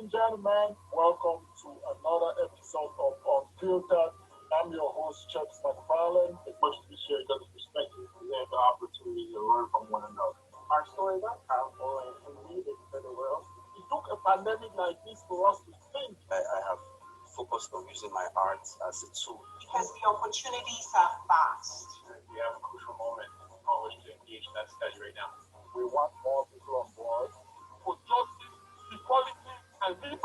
and gentlemen, welcome to another episode of Unfiltered. I'm your host, Chubbs McFarlane. It's much appreciated that the perspective we have the opportunity to learn from one another. Our stories are powerful and needed for the world. It took a pandemic like this for us to think. I have focused on using my art as a tool. Because the opportunities are vast. We have a crucial moment in college to engage in that study right now. We want more people on board for justice, equality, and liberty.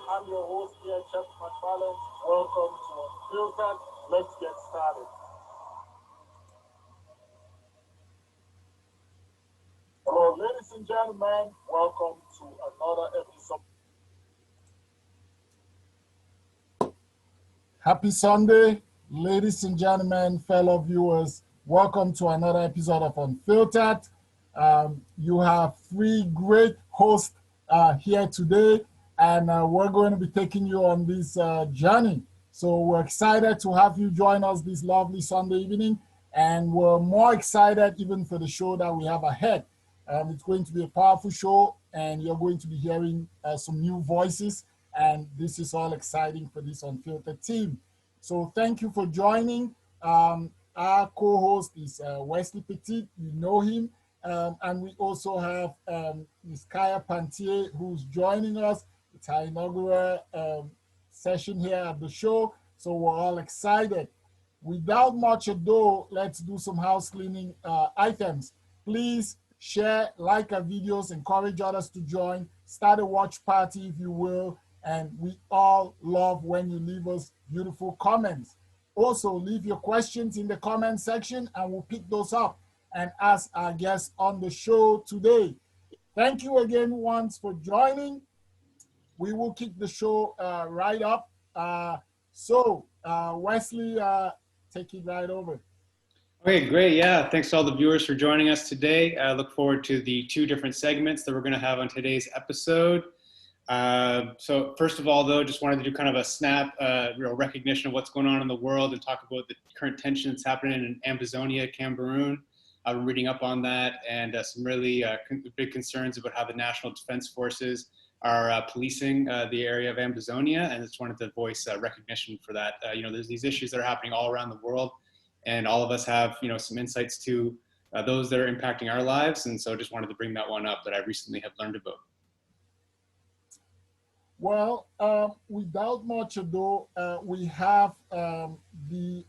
I'm your host here, Jeff McFarlane. Welcome to Unfiltered. Let's get started. Hello, ladies and gentlemen. Welcome to another episode. Happy Sunday, ladies and gentlemen, fellow viewers. Welcome to another episode of Unfiltered. You have three great hosts here today, and we're going to be taking you on this journey. So we're excited to have you join us this lovely Sunday evening, and we're more excited even for the show that we have ahead. It's going to be a powerful show, and you're going to be hearing some new voices, and this is all exciting for this Unfiltered team. So thank you for joining. Our co-host is Wesley Petit, you know him, and we also have Ms. Kaya Pantier, who's joining us. It's our inaugural session here at the show, so we're all excited. Without much ado, let's do some house cleaning items. Please share, like our videos, encourage others to join, start a watch party if you will, and we all love when you leave us beautiful comments. Also, leave your questions in the comment section and we'll pick those up and ask our guests on the show today. Thank you again once for joining. We will kick the show right up. Wesley, take it right over. Okay, great. Yeah, thanks to all the viewers for joining us today. I look forward to the two different segments that we're going to have on today's episode. So first of all, though, just wanted to do kind of a snap real recognition of what's going on in the world and talk about the current tensions happening in Amazonia, Cameroon. I've been reading up on that and some really big concerns about how the National Defense Forces are policing the area of Amazonia, and just wanted to voice recognition for that. There's these issues that are happening all around the world, and all of us have, some insights to those that are impacting our lives, and so just wanted to bring that one up that I recently have learned about. Well, without much ado, we have the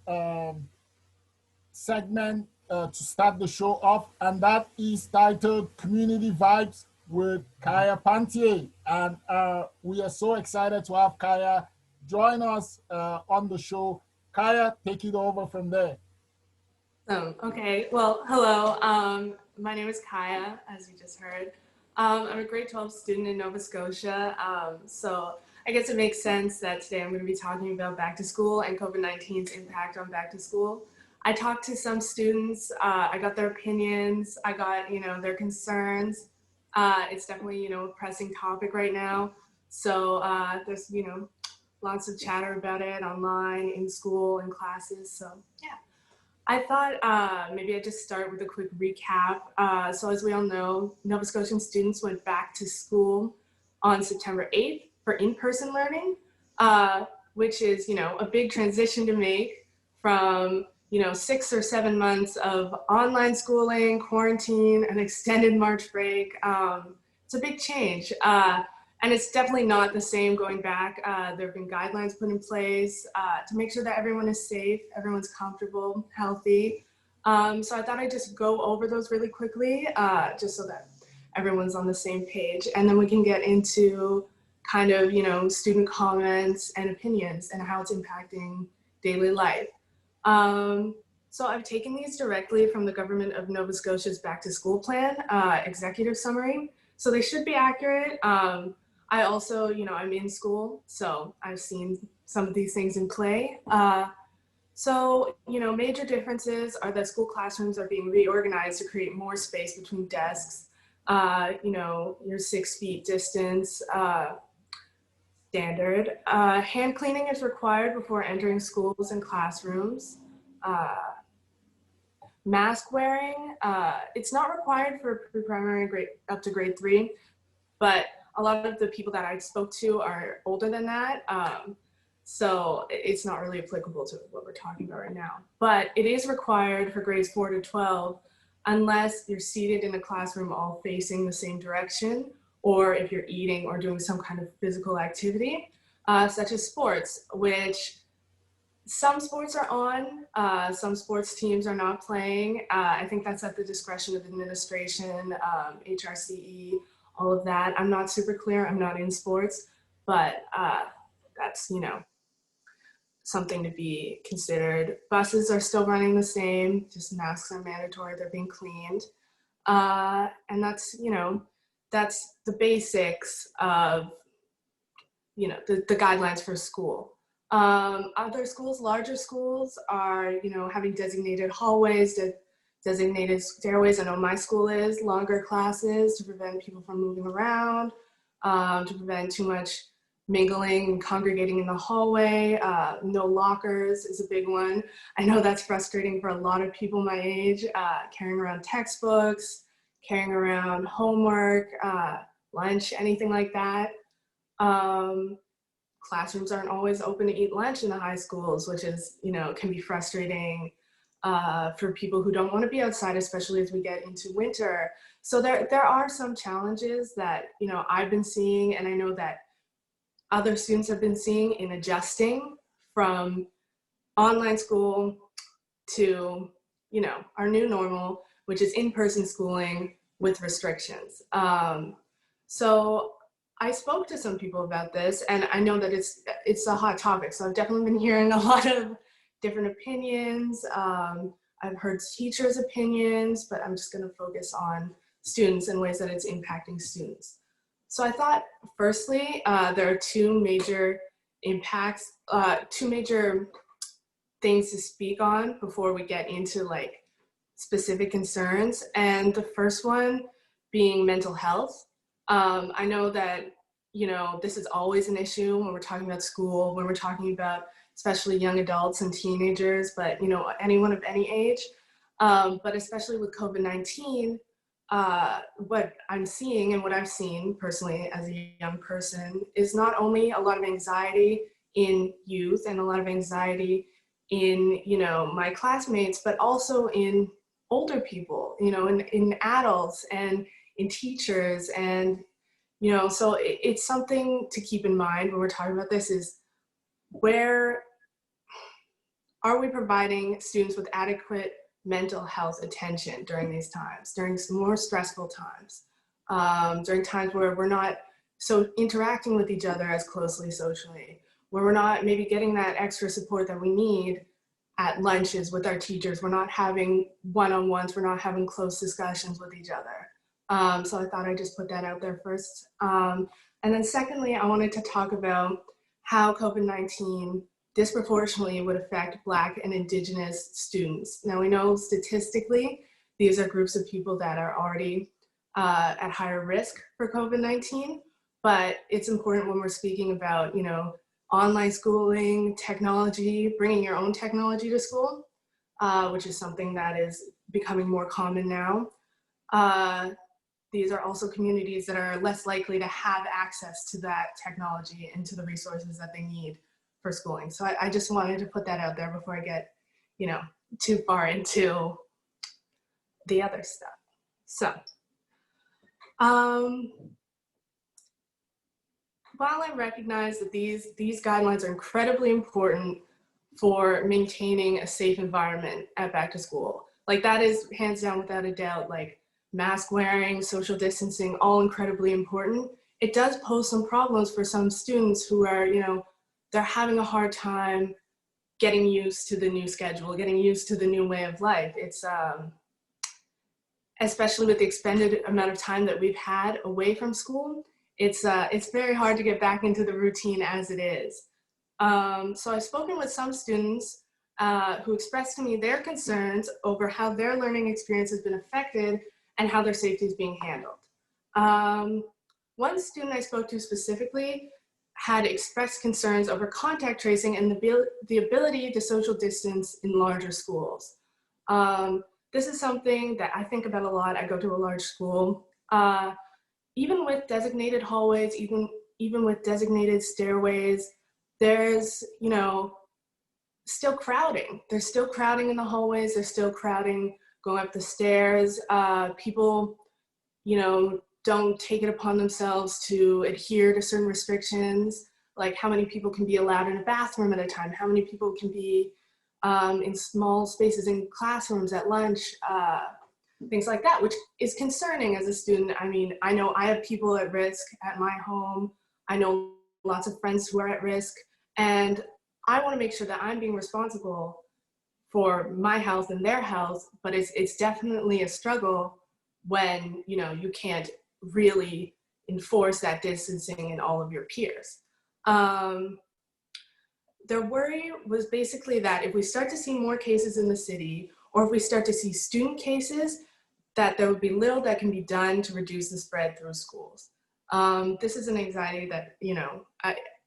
segment to start the show off, and that is titled Community Vibes with Kaya Pantier. And we are so excited to have Kaya join us on the show. Kaya, take it over from there. Okay, well, hello. My name is Kaya, as you just heard. I'm a grade 12 student in Nova Scotia. So I guess it makes sense that today I'm going to be talking about back to school and COVID-19's impact on back to school. I talked to some students, I got their opinions, I got, their concerns. It's definitely, a pressing topic right now. So there's, lots of chatter about it online, in school, in classes. So yeah, I thought maybe I'd just start with a quick recap. So as we all know, Nova Scotian students went back to school on September 8th for in-person learning, which is, a big transition to make from 6 or 7 months of online schooling, quarantine, an extended March break. It's a big change. And it's definitely not the same going back. There have been guidelines put in place to make sure that everyone is safe, everyone's comfortable, healthy. So I thought I'd just go over those really quickly, just so that everyone's on the same page. And then we can get into kind of, student comments and opinions and how it's impacting daily life. So I've taken these directly from the Government of Nova Scotia's Back to School Plan, executive summary. So they should be accurate. I also, I'm in school, so I've seen some of these things in play. So, major differences are that school classrooms are being reorganized to create more space between desks. Your 6 feet distance standard. Hand cleaning is required before entering schools and classrooms. Mask wearing, it's not required for pre-primary grade up to grade 3, but a lot of the people that I spoke to are older than that. So it's not really applicable to what we're talking about right now. But it is required for grades 4 to 12 unless you're seated in a classroom all facing the same direction, or if you're eating or doing some kind of physical activity, such as sports, which some sports are on, some sports teams are not playing. I think that's at the discretion of administration, HRCE, all of that. I'm not super clear, I'm not in sports, but that's, something to be considered. Buses are still running the same, just masks are mandatory, they're being cleaned. And that's, that's the basics of, the guidelines for school. Other schools, larger schools are, having designated hallways, designated stairways. I know my school is longer classes to prevent people from moving around, to prevent too much mingling and congregating in the hallway. No lockers is a big one. I know that's frustrating for a lot of people my age, carrying around textbooks, carrying around homework, lunch, anything like that. Classrooms aren't always open to eat lunch in the high schools, which is, can be frustrating for people who don't want to be outside, especially as we get into winter. So there are some challenges that, I've been seeing, and I know that other students have been seeing in adjusting from online school to, our new normal, which is in-person schooling with restrictions. So I spoke to some people about this, and I know that it's a hot topic. So I've definitely been hearing a lot of different opinions. I've heard teachers' opinions, but I'm just going to focus on students and ways that it's impacting students. So I thought, firstly, there are two major impacts, two major things to speak on before we get into specific concerns. And the first one being mental health. I know that, this is always an issue when we're talking about school, when we're talking about especially young adults and teenagers, but, anyone of any age. But especially with COVID-19, what I'm seeing and what I've seen personally as a young person is not only a lot of anxiety in youth and a lot of anxiety in, my classmates, but also in older people, in adults and in teachers. And, so it's something to keep in mind when we're talking about this is where are we providing students with adequate mental health attention during these times, during some more stressful times, during times where we're not so interacting with each other as closely socially, where we're not maybe getting that extra support that we need at lunches with our teachers, we're not having one-on-ones, we're not having close discussions with each other. So I thought I'd just put that out there first. And then secondly, I wanted to talk about how COVID-19 disproportionately would affect Black and Indigenous students. Now we know statistically, these are groups of people that are already at higher risk for COVID-19, but it's important when we're speaking about, online schooling, technology, bringing your own technology to school, which is something that is becoming more common now. These are also communities that are less likely to have access to that technology and to the resources that they need for schooling. So I just wanted to put that out there before I get, too far into the other stuff. So, while I recognize that these guidelines are incredibly important for maintaining a safe environment at back to school, that is hands down without a doubt, mask wearing, social distancing, all incredibly important. It does pose some problems for some students who are, they're having a hard time getting used to the new schedule, getting used to the new way of life. It's, especially with the expended amount of time that we've had away from school, it's very hard to get back into the routine as it is. So I've spoken with some students who expressed to me their concerns over how their learning experience has been affected and how their safety is being handled. One student I spoke to specifically had expressed concerns over contact tracing and the ability to social distance in larger schools. This is something that I think about a lot. I go to a large school. Even with designated hallways, even with designated stairways, there's, still crowding. There's still crowding in the hallways. There's still crowding going up the stairs. People, don't take it upon themselves to adhere to certain restrictions, like how many people can be allowed in a bathroom at a time, how many people can be in small spaces in classrooms at lunch, things like that, which is concerning as a student. I mean, I know I have people at risk at my home. I know lots of friends who are at risk, and I want to make sure that I'm being responsible for my health and their health, but it's definitely a struggle when, you can't really enforce that distancing in all of your peers. Their worry was basically that if we start to see more cases in the city, or if we start to see student cases, that there would be little that can be done to reduce the spread through schools. This is an anxiety that,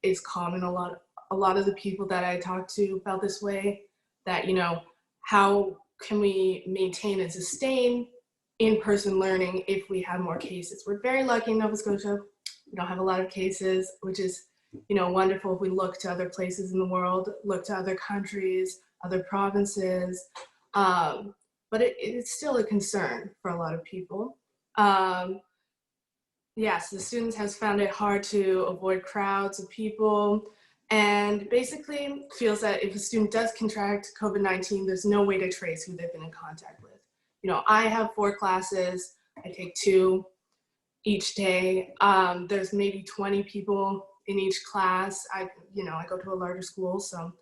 is common. A lot of the people that I talked to felt this way, that, how can we maintain and sustain in-person learning if we have more cases? We're very lucky in Nova Scotia. We don't have a lot of cases, which is, wonderful if we look to other places in the world, look to other countries, other provinces. But it's still a concern for a lot of people. Yes, the students have found it hard to avoid crowds of people, and basically feels that if a student does contract COVID-19, there's no way to trace who they've been in contact with. I have 4 classes. I take 2 each day. There's maybe 20 people in each class. I go to a larger school, so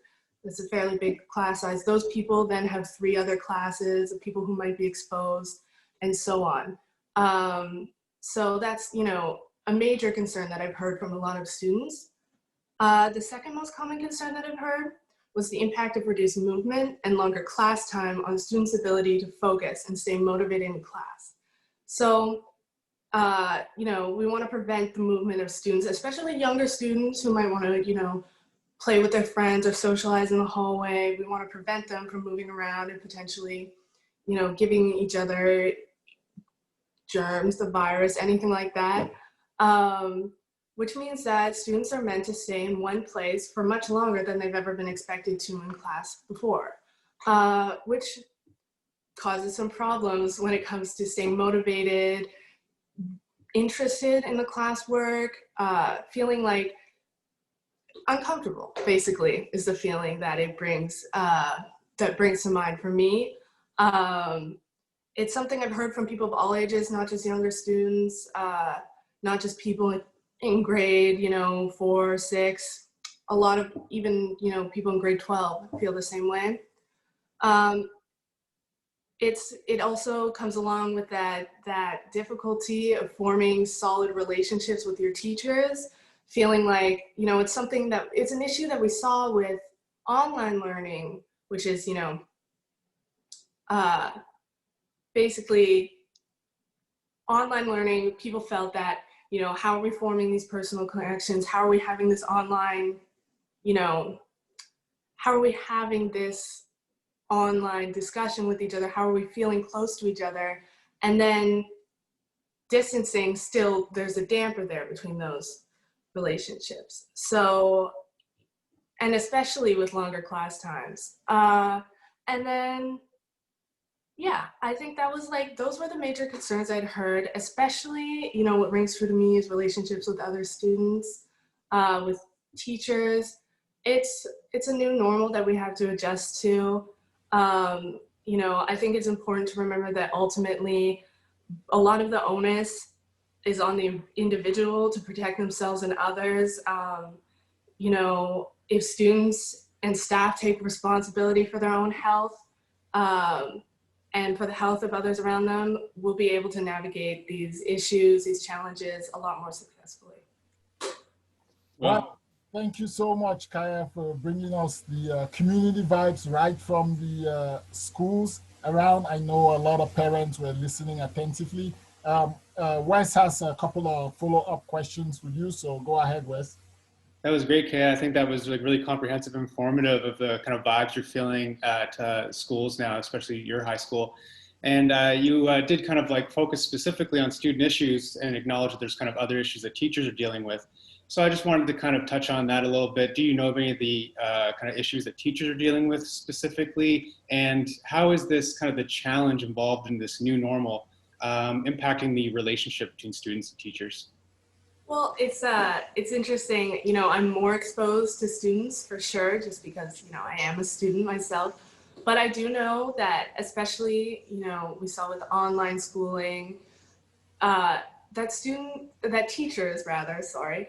it's a fairly big class size. Those people then have 3 other classes of people who might be exposed, and so on. So that's, a major concern that I've heard from a lot of students. The second most common concern that I've heard was the impact of reduced movement and longer class time on students' ability to focus and stay motivated in class. So, we want to prevent the movement of students, especially younger students who might want to, play with their friends or socialize in the hallway. We want to prevent them from moving around and potentially, giving each other germs, the virus, anything like that. Which means that students are meant to stay in one place for much longer than they've ever been expected to in class before, which causes some problems when it comes to staying motivated, interested in the classwork, feeling like uncomfortable, basically, is the feeling that it brings, that brings to mind for me. It's something I've heard from people of all ages, not just younger students, not just people in grade, 4, 6, a lot of even, people in grade 12 feel the same way. It also comes along with that difficulty of forming solid relationships with your teachers, feeling like, it's an issue that we saw with online learning, which is, basically online learning, people felt that, how are we forming these personal connections? How are we having this online, how are we having this online discussion with each other? How are we feeling close to each other? And then distancing, still, there's a damper there between those relationships. So, and especially with longer class times. And then, yeah, I think that was those were the major concerns I'd heard, especially, what rings true to me is relationships with other students, with teachers. It's a new normal that we have to adjust to. I think it's important to remember that ultimately a lot of the onus is on the individual to protect themselves and others. If students and staff take responsibility for their own health, and for the health of others around them, will be able to navigate these issues, these challenges a lot more successfully. Well, thank you so much, Kaya, for bringing us the community vibes right from the schools around. I know a lot of parents were listening attentively. Wes has a couple of follow-up questions with you, so go ahead, Wes. That was great, Kay. I think that was like really comprehensive and informative of the kind of vibes you're feeling at schools now, especially your high school. And you did kind of like focus specifically on student issues and acknowledge that there's kind of other issues that teachers are dealing with. So I just wanted to kind of touch on that a little bit. Do you know of any of the kind of issues that teachers are dealing with specifically? And how is this kind of the challenge involved in this new normal impacting the relationship between students and teachers? Well, it's interesting. You know, I'm more exposed to students for sure, just because, you know, I am a student myself. But I do know that, especially, you know, we saw with online schooling, that teachers rather, sorry,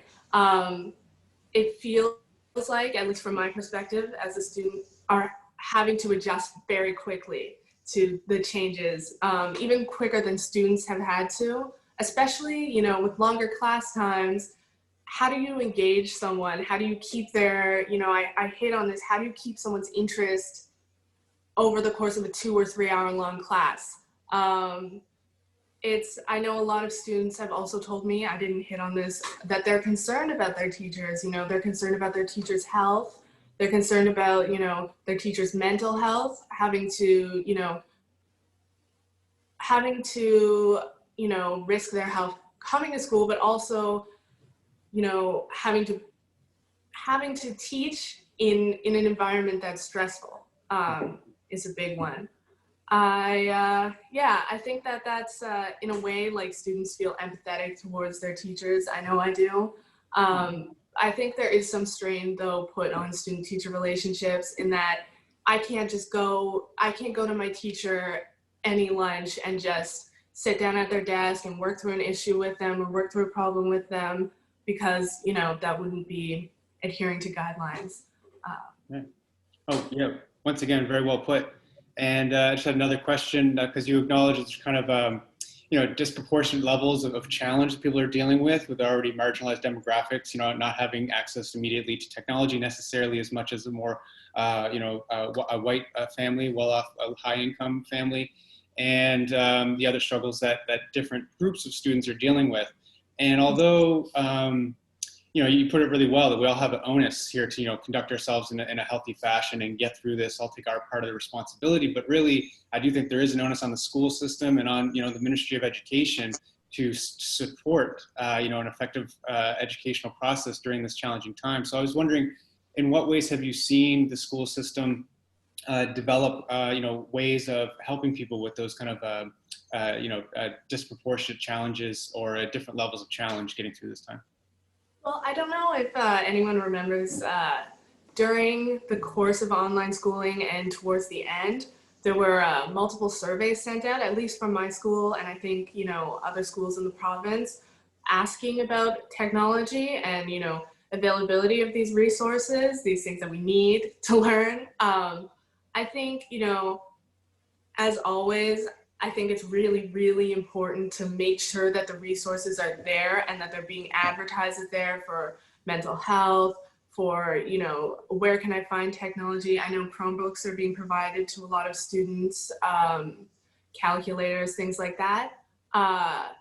it feels like, at least from my perspective as a student, are having to adjust very quickly to the changes, even quicker than students have had to. Especially, you know, with longer class times, how do you engage someone? How do you keep their, you know, I hit on this, how do you keep someone's interest over the course of a 2 or 3 hour long class? I know a lot of students have also told me, I didn't hit on this, that they're concerned about their teachers, you know, they're concerned about their teachers' health. They're concerned about, you know, their teachers' mental health, having to, risk their health coming to school, but also, you know, having to teach in an environment that's stressful is a big one. I think that's in a way, like, students feel empathetic towards their teachers. I know I do. I think there is some strain though put on student-teacher relationships in that I can't go to my teacher any lunch and just sit down at their desk and work through an issue with them or work through a problem with them, because, you know, that wouldn't be adhering to guidelines. Oh, yeah. Once again, very well put. And I just had another question, because you acknowledge it's kind of, disproportionate levels of challenge that people are dealing with already marginalized demographics, you know, not having access immediately to technology necessarily as much as a more, a white family, well-off, high-income family, and the other struggles that different groups of students are dealing with. And although, you put it really well that we all have an onus here to, conduct ourselves in a healthy fashion and get through this, all take our part of the responsibility. But really, I do think there is an onus on the school system and on, the Ministry of Education to support, an effective educational process during this challenging time. So I was wondering, in what ways have you seen the school system develop, ways of helping people with those kind of, disproportionate challenges or different levels of challenge getting through this time? Well, I don't know if anyone remembers, during the course of online schooling and towards the end, there were multiple surveys sent out, at least from my school, and I think, other schools in the province, asking about technology and, availability of these resources, these things that we need to learn. I think, as always, I think it's really, really important to make sure that the resources are there and that they're being advertised there for mental health, for, where can I find technology? I know Chromebooks are being provided to a lot of students, calculators, things like that. I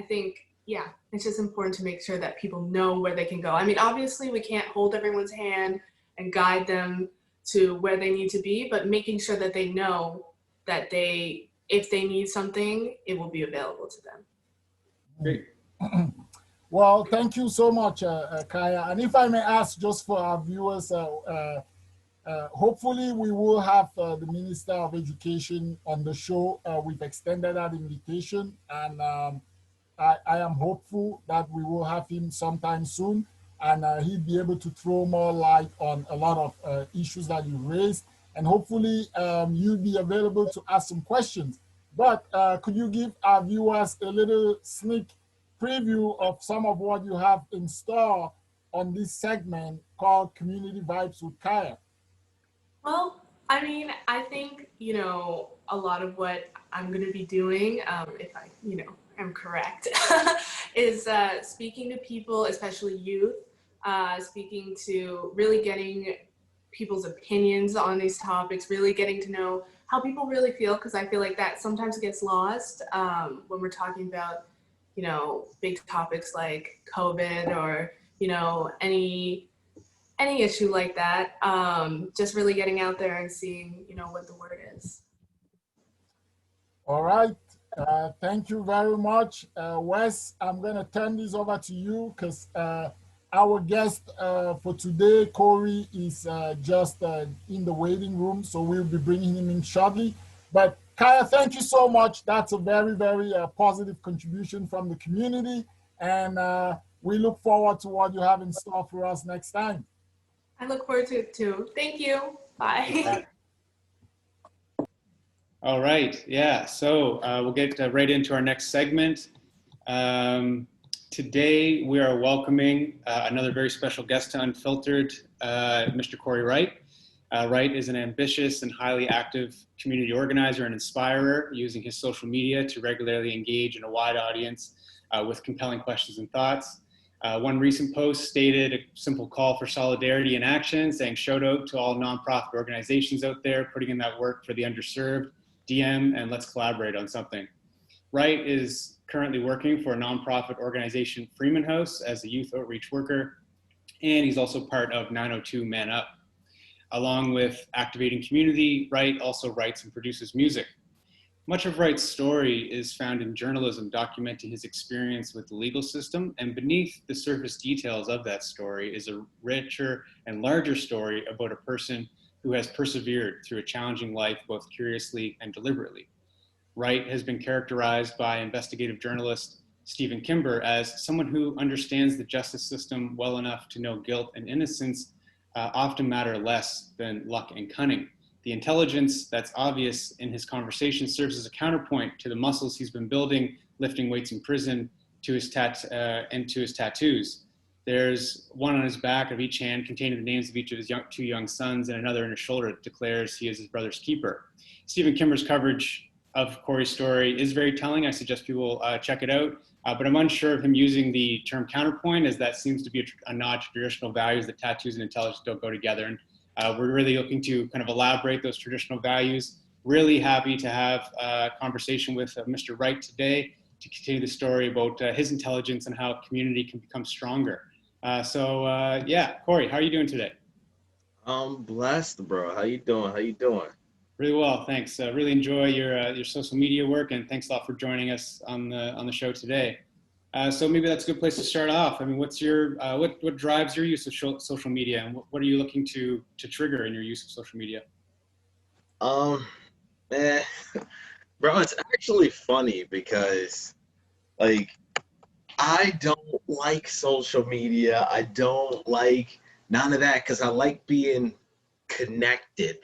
think, yeah, it's just important to make sure that people know where they can go. I mean, obviously we can't hold everyone's hand and guide them to where they need to be, but making sure that they know that if they need something, it will be available to them. Great. Well, thank you so much, Kaya. And if I may ask, just for our viewers, hopefully we will have the Minister of Education on the show. We've extended that invitation, and I am hopeful that we will have him sometime soon, and he'll be able to throw more light on a lot of issues that you raised. And hopefully you'll be available to ask some questions. But could you give our viewers a little sneak preview of some of what you have in store on this segment called Community Vibes with Kaya? Well, I mean, I think, a lot of what I'm going to be doing, if I, am correct, is speaking to people, especially youth, speaking to really getting people's opinions on these topics, really getting to know how people really feel, because I feel like that sometimes gets lost when we're talking about, big topics like COVID or, any issue like that. Just really getting out there and seeing, what the word is. All right. Thank you very much. Wes, I'm going to turn this over to you because our guest for today, Corey, is just in the waiting room, so we'll be bringing him in shortly. But Kaya, thank you so much. That's a very, very positive contribution from the community, and we look forward to what you have in store for us next time. I look forward to it too. Thank you. Bye. All right, yeah, so we'll get right into our next segment. Today we are welcoming another very special guest to Unfiltered, Mr. Corey Wright. Wright is an ambitious and highly active community organizer and inspirer, using his social media to regularly engage in a wide audience with compelling questions and thoughts. One recent post stated a simple call for solidarity and action, saying shout out to all nonprofit organizations out there putting in that work for the underserved, DM, and let's collaborate on something. Wright is currently working for a nonprofit organization, Freeman House, as a youth outreach worker, and he's also part of 902 ManUp. Along with activating community, Wright also writes and produces music. Much of Wright's story is found in journalism documenting his experience with the legal system, and beneath the surface details of that story is a richer and larger story about a person who has persevered through a challenging life, both curiously and deliberately. Wright has been characterized by investigative journalist Stephen Kimber as someone who understands the justice system well enough to know guilt and innocence often matter less than luck and cunning. The intelligence that's obvious in his conversation serves as a counterpoint to the muscles he's been building, lifting weights in prison, to his tattoos. There's one on his back of each hand containing the names of each of his two young sons, and another in his shoulder that declares he is his brother's keeper. Stephen Kimber's coverage of Corey's story is very telling. I suggest people check it out. But I'm unsure of him using the term counterpoint, as that seems to be a nod to traditional values that tattoos and intelligence don't go together. And we're really looking to kind of elaborate those traditional values. Really happy to have a conversation with Mr. Wright today to continue the story about his intelligence and how community can become stronger. Yeah, Corey, how are you doing today? I'm blessed, bro. How you doing? How you doing? Really well, thanks. Really enjoy your social media work, and thanks a lot for joining us on the show today. So maybe that's a good place to start off. I mean, what's your what drives your use of social media, and what are you looking to trigger in your use of social media? Man, bro, it's actually funny because, like, I don't like social media. I don't like none of that because I like being connected.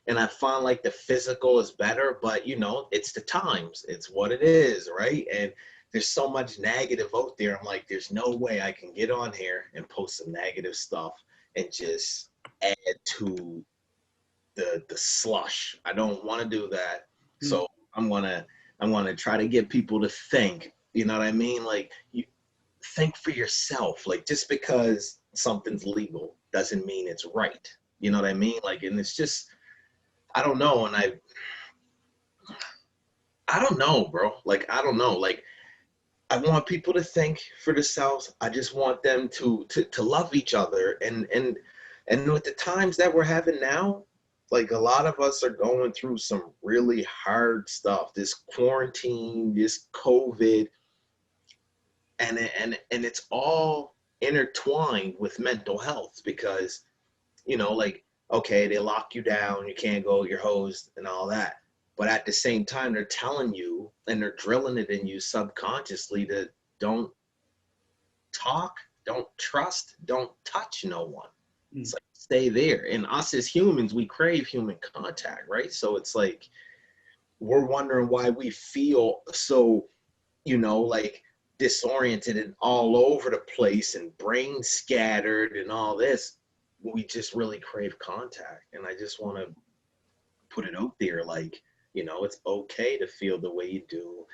And I find like the physical is better, but it's the times. It's what it is, right? And there's so much negative out there. I'm like, there's no way I can get on here and post some negative stuff and just add to the slush. I don't want to do that. So I'm gonna try to get people to think. You know what I mean? Like, you think for yourself. Like, just because something's legal doesn't mean it's right. You know what I mean? Like, and it's just, I don't know. And I don't know, bro. Like, I don't know. Like, I want people to think for themselves. I just want them to love each other. And with the times that we're having now, like, a lot of us are going through some really hard stuff. This quarantine, this COVID, and it's all intertwined with mental health because, like, okay, they lock you down, you can't go, you're hosed and all that. But at the same time, they're telling you and they're drilling it in you subconsciously to don't talk, don't trust, don't touch no one. It's like, stay there. And us as humans, we crave human contact, right? So it's like, we're wondering why we feel so, like, disoriented and all over the place and brain scattered and all this. we just really crave contact. And I just want to put it out there, like, you know, it's okay to feel the way you do.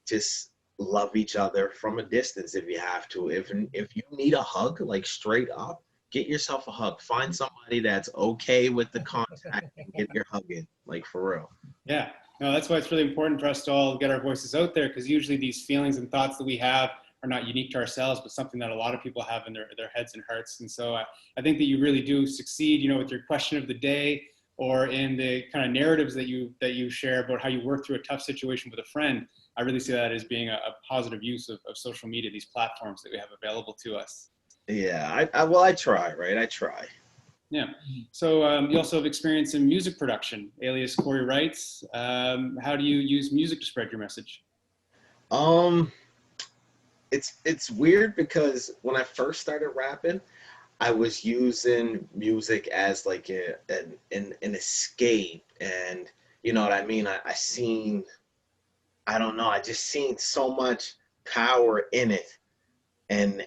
Just love each other from a distance if you have to. If you need a hug, like straight up, get yourself a hug. Find somebody that's okay with the contact and get your hug in, like for real. Yeah, no, that's why it's really important for us to all get our voices out there, because usually these feelings and thoughts that we have are not unique to ourselves, but something that a lot of people have in their heads and hearts. And so I think that you really do succeed, you know, with your question of the day, or in the kind of narratives that you share about how you work through a tough situation with a friend. I really see that as being a positive use of social media, these platforms that we have available to us. Yeah, I try, right? I try. Yeah. So you also have experience in music production, alias Corey Wright. How do you use music to spread your message? Um, it's weird because when I first started rapping, I was using music as like an escape, and you know what I mean. I don't know. I just seen so much power in it, and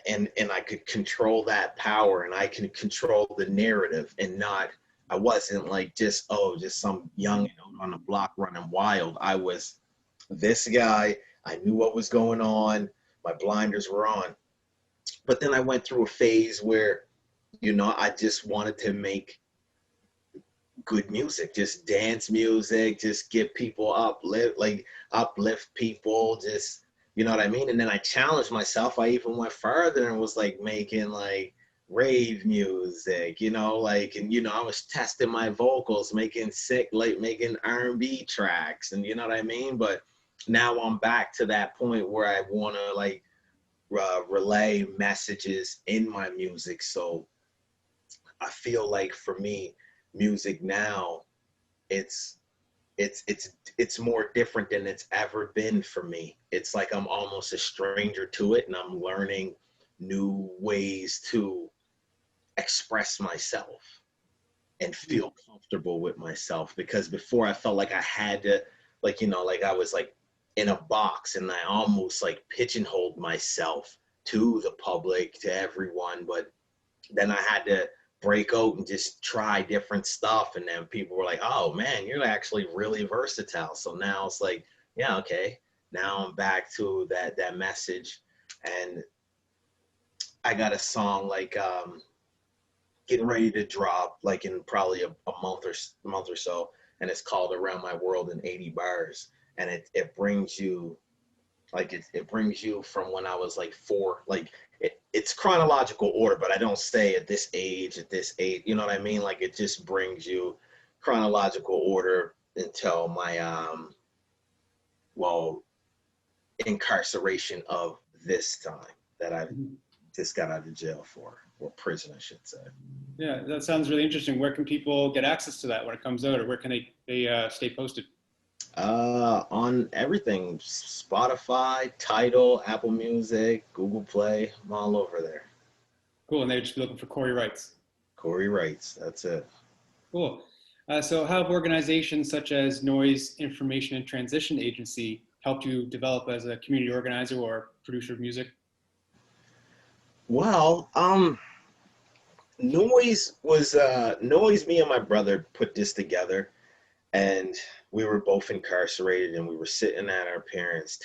I could control that power, and I can control the narrative, and not. I wasn't like just some young on the block running wild. I was this guy. I knew what was going on. My blinders were on. But then I went through a phase where, you know, I just wanted to make good music, just dance music, just get people uplift people, just, you know what I mean? And then I challenged myself. I even went further and was like making like rave music, you know, like, and, you know, I was testing my vocals, making R&B tracks, and you know what I mean? But now I'm back to that point where I want to like relay messages in my music. So I feel like for me, music now, it's it's more different than it's ever been for me. It's like I'm almost a stranger to it, and I'm learning new ways to express myself and feel comfortable with myself. Because before I felt like I had to, like, you know, like I was like in a box, and I almost like pigeonholed myself to the public, to everyone. But then I had to break out and just try different stuff, and then people were like, oh man, you're actually really versatile. So now it's like, yeah, okay, now I'm back to that message. And I got a song like getting ready to drop like in probably a month or so, and it's called Around My World in 80 Bars. And it brings you like it brings you from when I was like 4, like it's chronological order, but I don't say at this age, you know what I mean? Like it just brings you chronological order until my well, incarceration of this time that I just got out of jail for, or prison, I should say. Yeah, that sounds really interesting. Where can people get access to that when it comes out, or where can they stay posted? On everything, Spotify, Tidal, Apple Music, Google Play, I'm all over there. Cool, and they'd just be looking for Corey Wright. Corey Wright, that's it. Cool. So how have organizations such as Noise Information and Transition Agency helped you develop as a community organizer or producer of music? Well, Noise, me and my brother put this together, and we were both incarcerated, and we were sitting at our parents'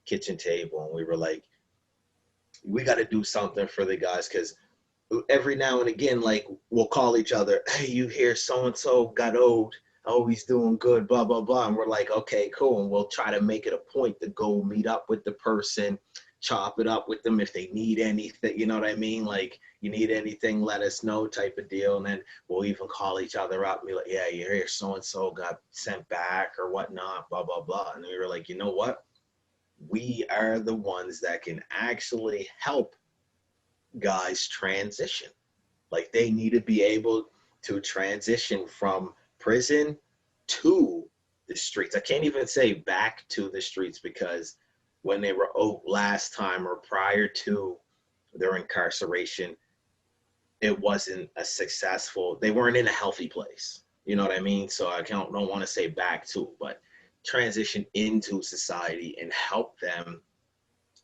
kitchen table, and we were like, we got to do something for the guys, because every now and again, like, we'll call each other, hey, you hear so-and-so got owed, oh, he's doing good, blah, blah, blah. And we're like, okay, cool. And we'll try to make it a point to go meet up with the person, chop it up with them if they need anything, you know what I mean? Like, you need anything, let us know type of deal. And then we'll even call each other up and be like, yeah, you hear so-and-so got sent back or whatnot, blah, blah, blah. And we were like, you know what? We are the ones that can actually help guys transition. Like, they need to be able to transition from prison to the streets. I can't even say back to the streets, because when they were out last time or prior to their incarceration, it wasn't a successful, they weren't in a healthy place. You know what I mean? So I don't want to say back to, but transition into society and help them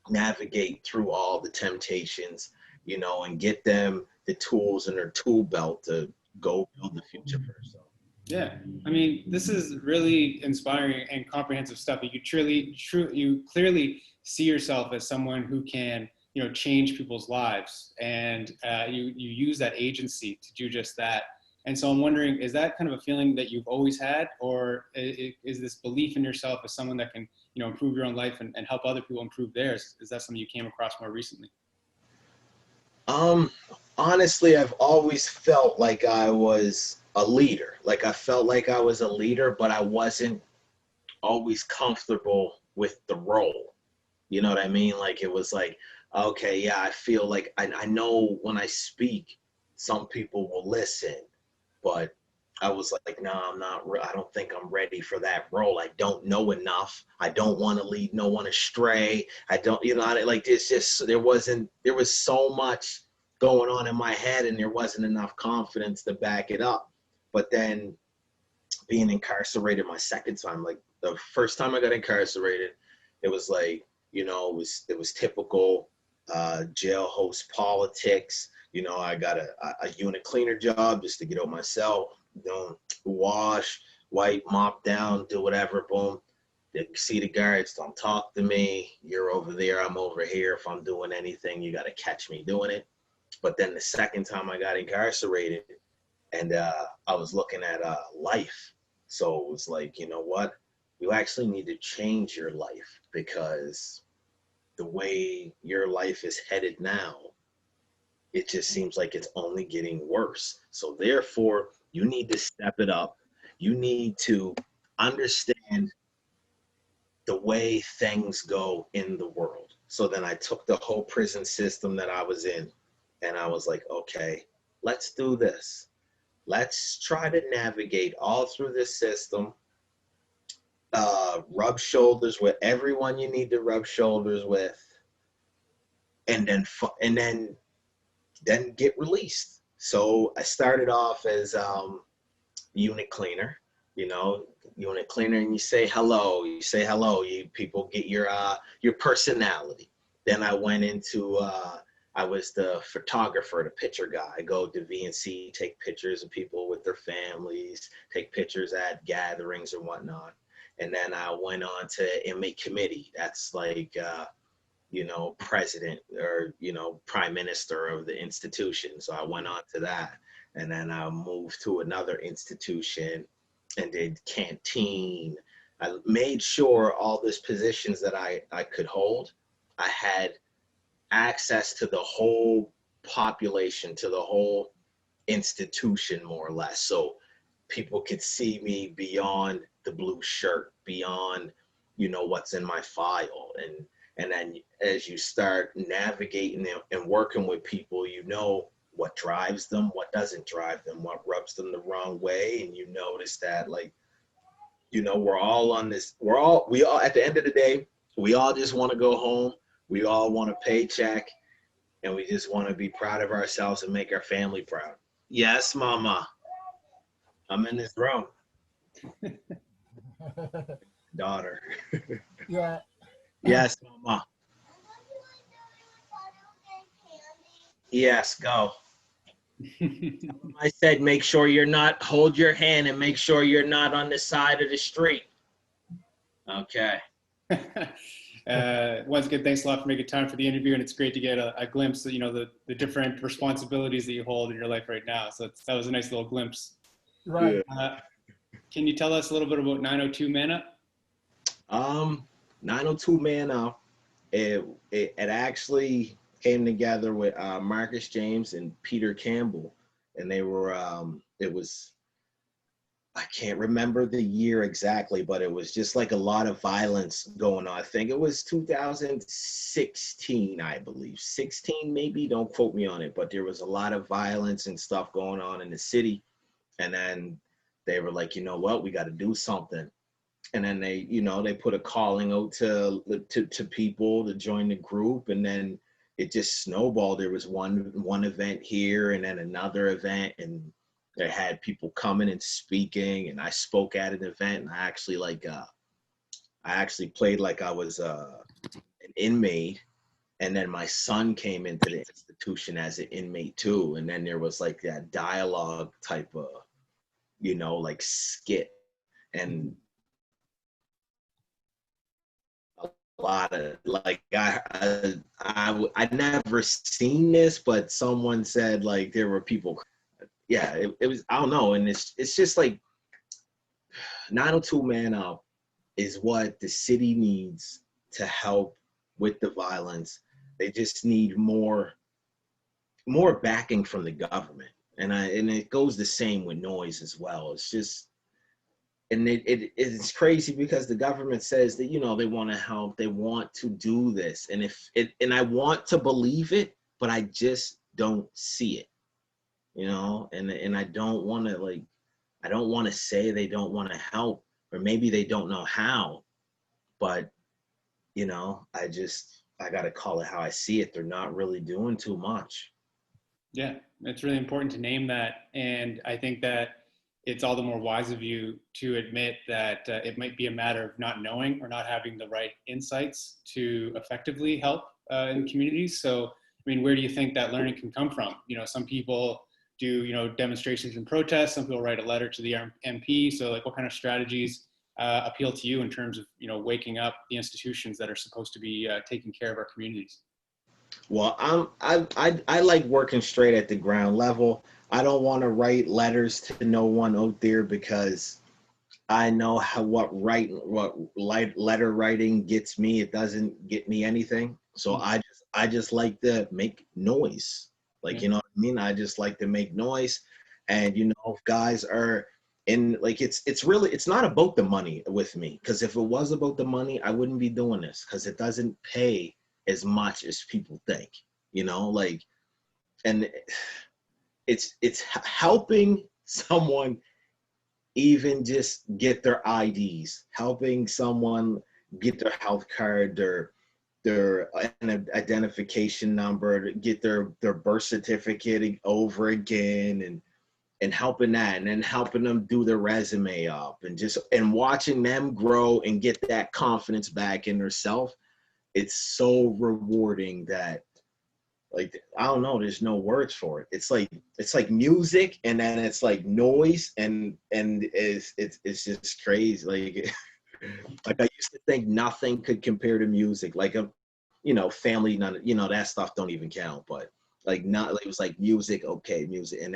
navigate through all the temptations and get them the tools in their tool belt to go build the future for themselves. Yeah, I mean, this is really inspiring and comprehensive stuff. You clearly see yourself as someone who can, change people's lives, and you use that agency to do just that. And so I'm wondering, is that kind of a feeling that you've always had, or is this belief in yourself as someone that can, improve your own life and help other people improve theirs? Is that something you came across more recently? Honestly, I've always felt like I was a leader. Like I felt like I was a leader, but I wasn't always comfortable with the role. You know what I mean? Like it was like, okay, yeah, I feel like I know when I speak, some people will listen, but I was like, no, I'm not. I don't think I'm ready for that role. I don't know enough. I don't want to lead no one astray. I don't, like it's just there was so much going on in my head, and there wasn't enough confidence to back it up. But then being incarcerated my second time, like the first time I got incarcerated, it was like, it was typical jail host politics. I got a unit cleaner job just to get out my cell, wash, wipe, mop down, do whatever, boom. You see the guards, don't talk to me. You're over there, I'm over here. If I'm doing anything, you got to catch me doing it. But then the second time I got incarcerated, and I was looking at life. So it was like, you know what? You actually need to change your life, because the way your life is headed now, it just seems like it's only getting worse. So therefore, you need to step it up. You need to understand the way things go in the world. So then I took the whole prison system that I was in, and I was like, okay, let's do this. Let's try to navigate all through this system, rub shoulders with everyone you need to rub shoulders with, and then get released. So I started off as unit cleaner, unit cleaner, and you say hello. You people get your personality. Then I went into I was the photographer, the picture guy. I go to VNC, take pictures of people with their families, take pictures at gatherings and whatnot. And then I went on to inmate committee. That's like, president or, prime minister of the institution. So I went on to that. And then I moved to another institution and did canteen. I made sure all these positions that I could hold, I had access to the whole population, to the whole institution, more or less. So people could see me beyond the blue shirt, beyond, what's in my file. And then as you start navigating and working with people, what drives them, what doesn't drive them, what rubs them the wrong way. And you notice that, like, we're all on this, we all, at the end of the day, we all just want to go home. We all want a paycheck, and we just want to be proud of ourselves and make our family proud. Yes, mama. I'm in this room. Daughter. Yeah. Yes, mama. Yes, go. I said, make sure hold your hand and make sure you're not on the side of the street. Okay. Once again, thanks a lot for making time for the interview, and it's great to get a glimpse of, the different responsibilities that you hold in your life right now. So that was a nice little glimpse. Right. Can you tell us a little bit about 902 ManUp? 902 ManUp, it actually came together with Marcus James and Peter Campbell, and they were I can't remember the year exactly, but it was just like a lot of violence going on. I think it was 2016, I believe. 16 maybe, don't quote me on it, but there was a lot of violence and stuff going on in the city. And then they were like, you know what, we got to do something. And then they put a calling out to people to join the group, and then it just snowballed. There was one event here and then another event, and they had people coming and speaking, and I spoke at an event, and I actually played like I was an inmate, And then my son came into the institution as an inmate too. And then there was like that dialogue type of, you know, like skit. And a lot of like, I never seen this, but someone said like there were people, yeah, it was, I don't know. And it's just like 902 ManUp is what the city needs to help with the violence. They just need more backing from the government. And it goes the same with noise as well. It's just, and it's crazy because the government says that, you know, they want to help, they want to do this. And I want to believe it, but I just don't see it, you know, and I don't want to like, I don't want to say they don't want to help, or maybe they don't know how, but you know, I got to call it how I see it. They're not really doing too much. Yeah, it's really important to name that. And I think that it's all the more wise of you to admit that it might be a matter of not knowing or not having the right insights to effectively help in communities. So, I mean, where do you think that learning can come from? You know, some people do, you know, demonstrations and protests. Some people write a letter to the MP. So like, what kind of strategies appeal to you in terms of, you know, waking up the institutions that are supposed to be taking care of our communities? Well, I like working straight at the ground level. I don't want to write letters to no one out there because I know what letter writing gets me. It doesn't get me anything. So I just like to make noise. Like, you know what I mean? I just like to make noise. And you know, if guys are in, like, it's really, it's not about the money with me. Because if it was about the money, I wouldn't be doing this, because it doesn't pay as much as people think, you know, like, and it's helping someone even just get their IDs, helping someone get their health card, their identification number, get their birth certificate over again, and helping that, and then helping them do their resume up, and watching them grow and get that confidence back in themselves. It's so rewarding that, like, I don't know, there's no words for it. It's like music, and then it's like noise, and it's just crazy. Like like I used to think nothing could compare to music. Like you know, family, none, you know, that stuff don't even count. But like, not like, it was like music, okay, music, and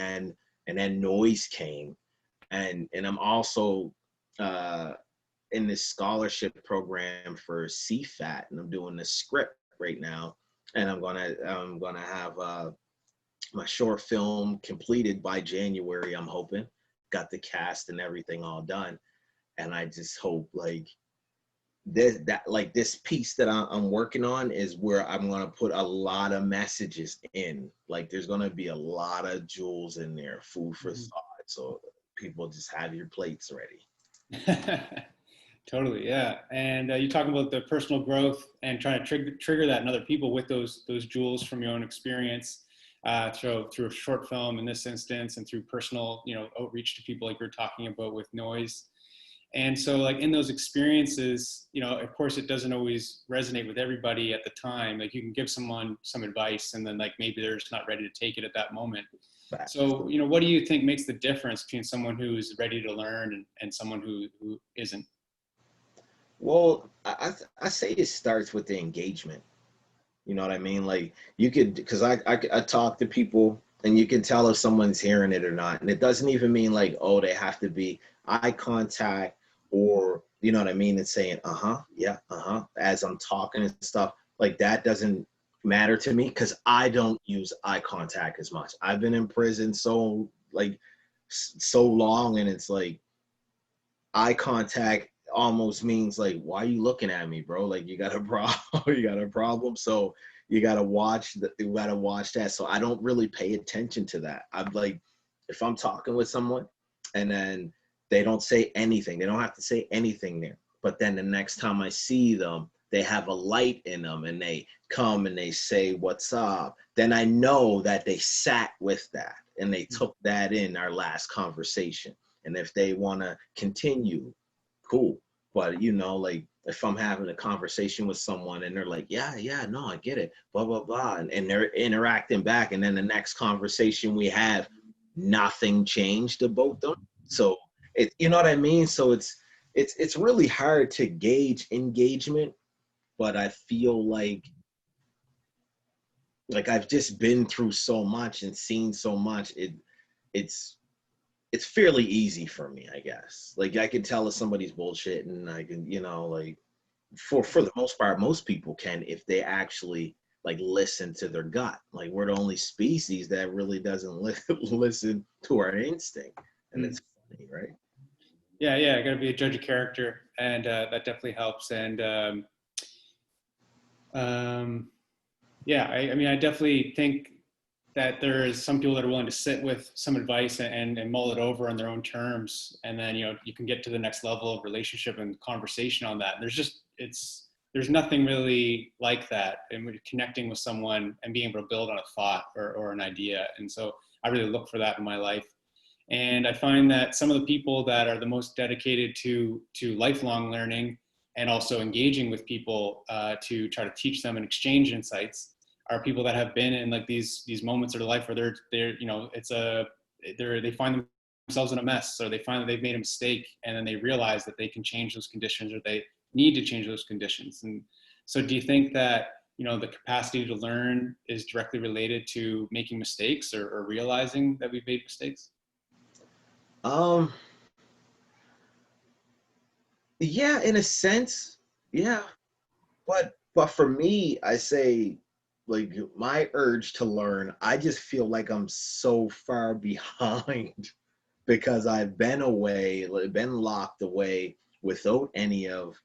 then noise came, and I'm also in this scholarship program for CFAT, and I'm doing the script right now, and I'm gonna have my short film completed by January. I'm hoping, got the cast and everything all done, and I just hope like this piece that I'm working on is where I'm gonna put a lot of messages in. Like, there's gonna be a lot of jewels in there, food for thought. So people just have your plates ready. Totally, yeah. And you talk about the personal growth and trying to trigger that in other people with those jewels from your own experience, through a short film in this instance, and through personal, you know, outreach to people like you're talking about with noise. And so, like, in those experiences, you know, of course, it doesn't always resonate with everybody at the time. Like, you can give someone some advice, and then like maybe they're just not ready to take it at that moment. So, you know, what do you think makes the difference between someone who's ready to learn and someone who isn't? Well, I say it starts with the engagement. You know what I mean? Like, you could, because I talk to people, and you can tell if someone's hearing it or not. And it doesn't even mean like, oh, they have to be eye contact, or, you know what I mean, and saying, yeah, as I'm talking and stuff. Like, that doesn't matter to me, because I don't use eye contact as much. I've been in prison so long, and it's like, eye contact almost means like, why are you looking at me, bro? Like, you got a problem. You got a problem. So you gotta watch that. So I don't really pay attention to that. I'm like, if I'm talking with someone and then they don't say anything, they don't have to say anything there, but then the next time I see them, they have a light in them, and they come and they say, what's up? Then I know that they sat with that, and they took that in our last conversation. And if they want to continue, cool. But, you know, like, if I'm having a conversation with someone and they're like, yeah, no, I get it, blah, blah, blah. And they're interacting back. And then the next conversation we have, nothing changed about them. So you know what I mean? So it's really hard to gauge engagement, but I feel like I've just been through so much and seen so much. It's fairly easy for me, I guess. Like I can tell if somebody's bullshit, and I can, like for the most part, most people can if they actually like listen to their gut. Like we're the only species that really doesn't listen to our instinct, and it's funny, right? Yeah, I got to be a judge of character, and that definitely helps. And yeah, I mean, I definitely think that there is some people that are willing to sit with some advice and mull it over on their own terms, and then you can get to the next level of relationship and conversation on that. And there's nothing really like that, and we're connecting with someone and being able to build on a thought or an idea. And so I really look for that in my life. And I find that some of the people that are the most dedicated to lifelong learning and also engaging with people to try to teach them and exchange insights are people that have been in like these moments of their life where they find themselves in a mess, or they find that they've made a mistake, and then they realize that they can change those conditions, or they need to change those conditions. And so do you think that the capacity to learn is directly related to making mistakes or realizing that we've made mistakes? Yeah, in a sense, yeah. But for me, I say, like, my urge to learn, I just feel like I'm so far behind because I've been away, been locked away without any of,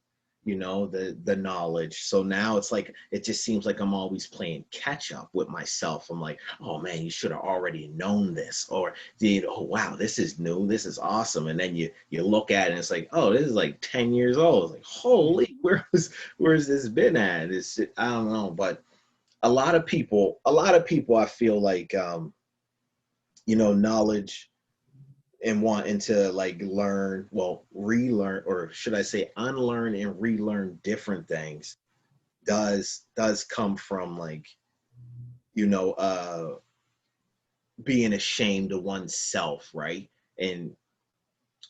the knowledge. So now it's like, it just seems like I'm always playing catch up with myself. I'm like, oh man, you should have already known this, or oh wow, this is new, this is awesome. And then you look at it and it's like, oh, this is like 10 years old. It's like, holy, where's this been at? I don't know, but a lot of people I feel like knowledge and wanting to like relearn, or should I say unlearn and relearn different things does come from like being ashamed of oneself, right? and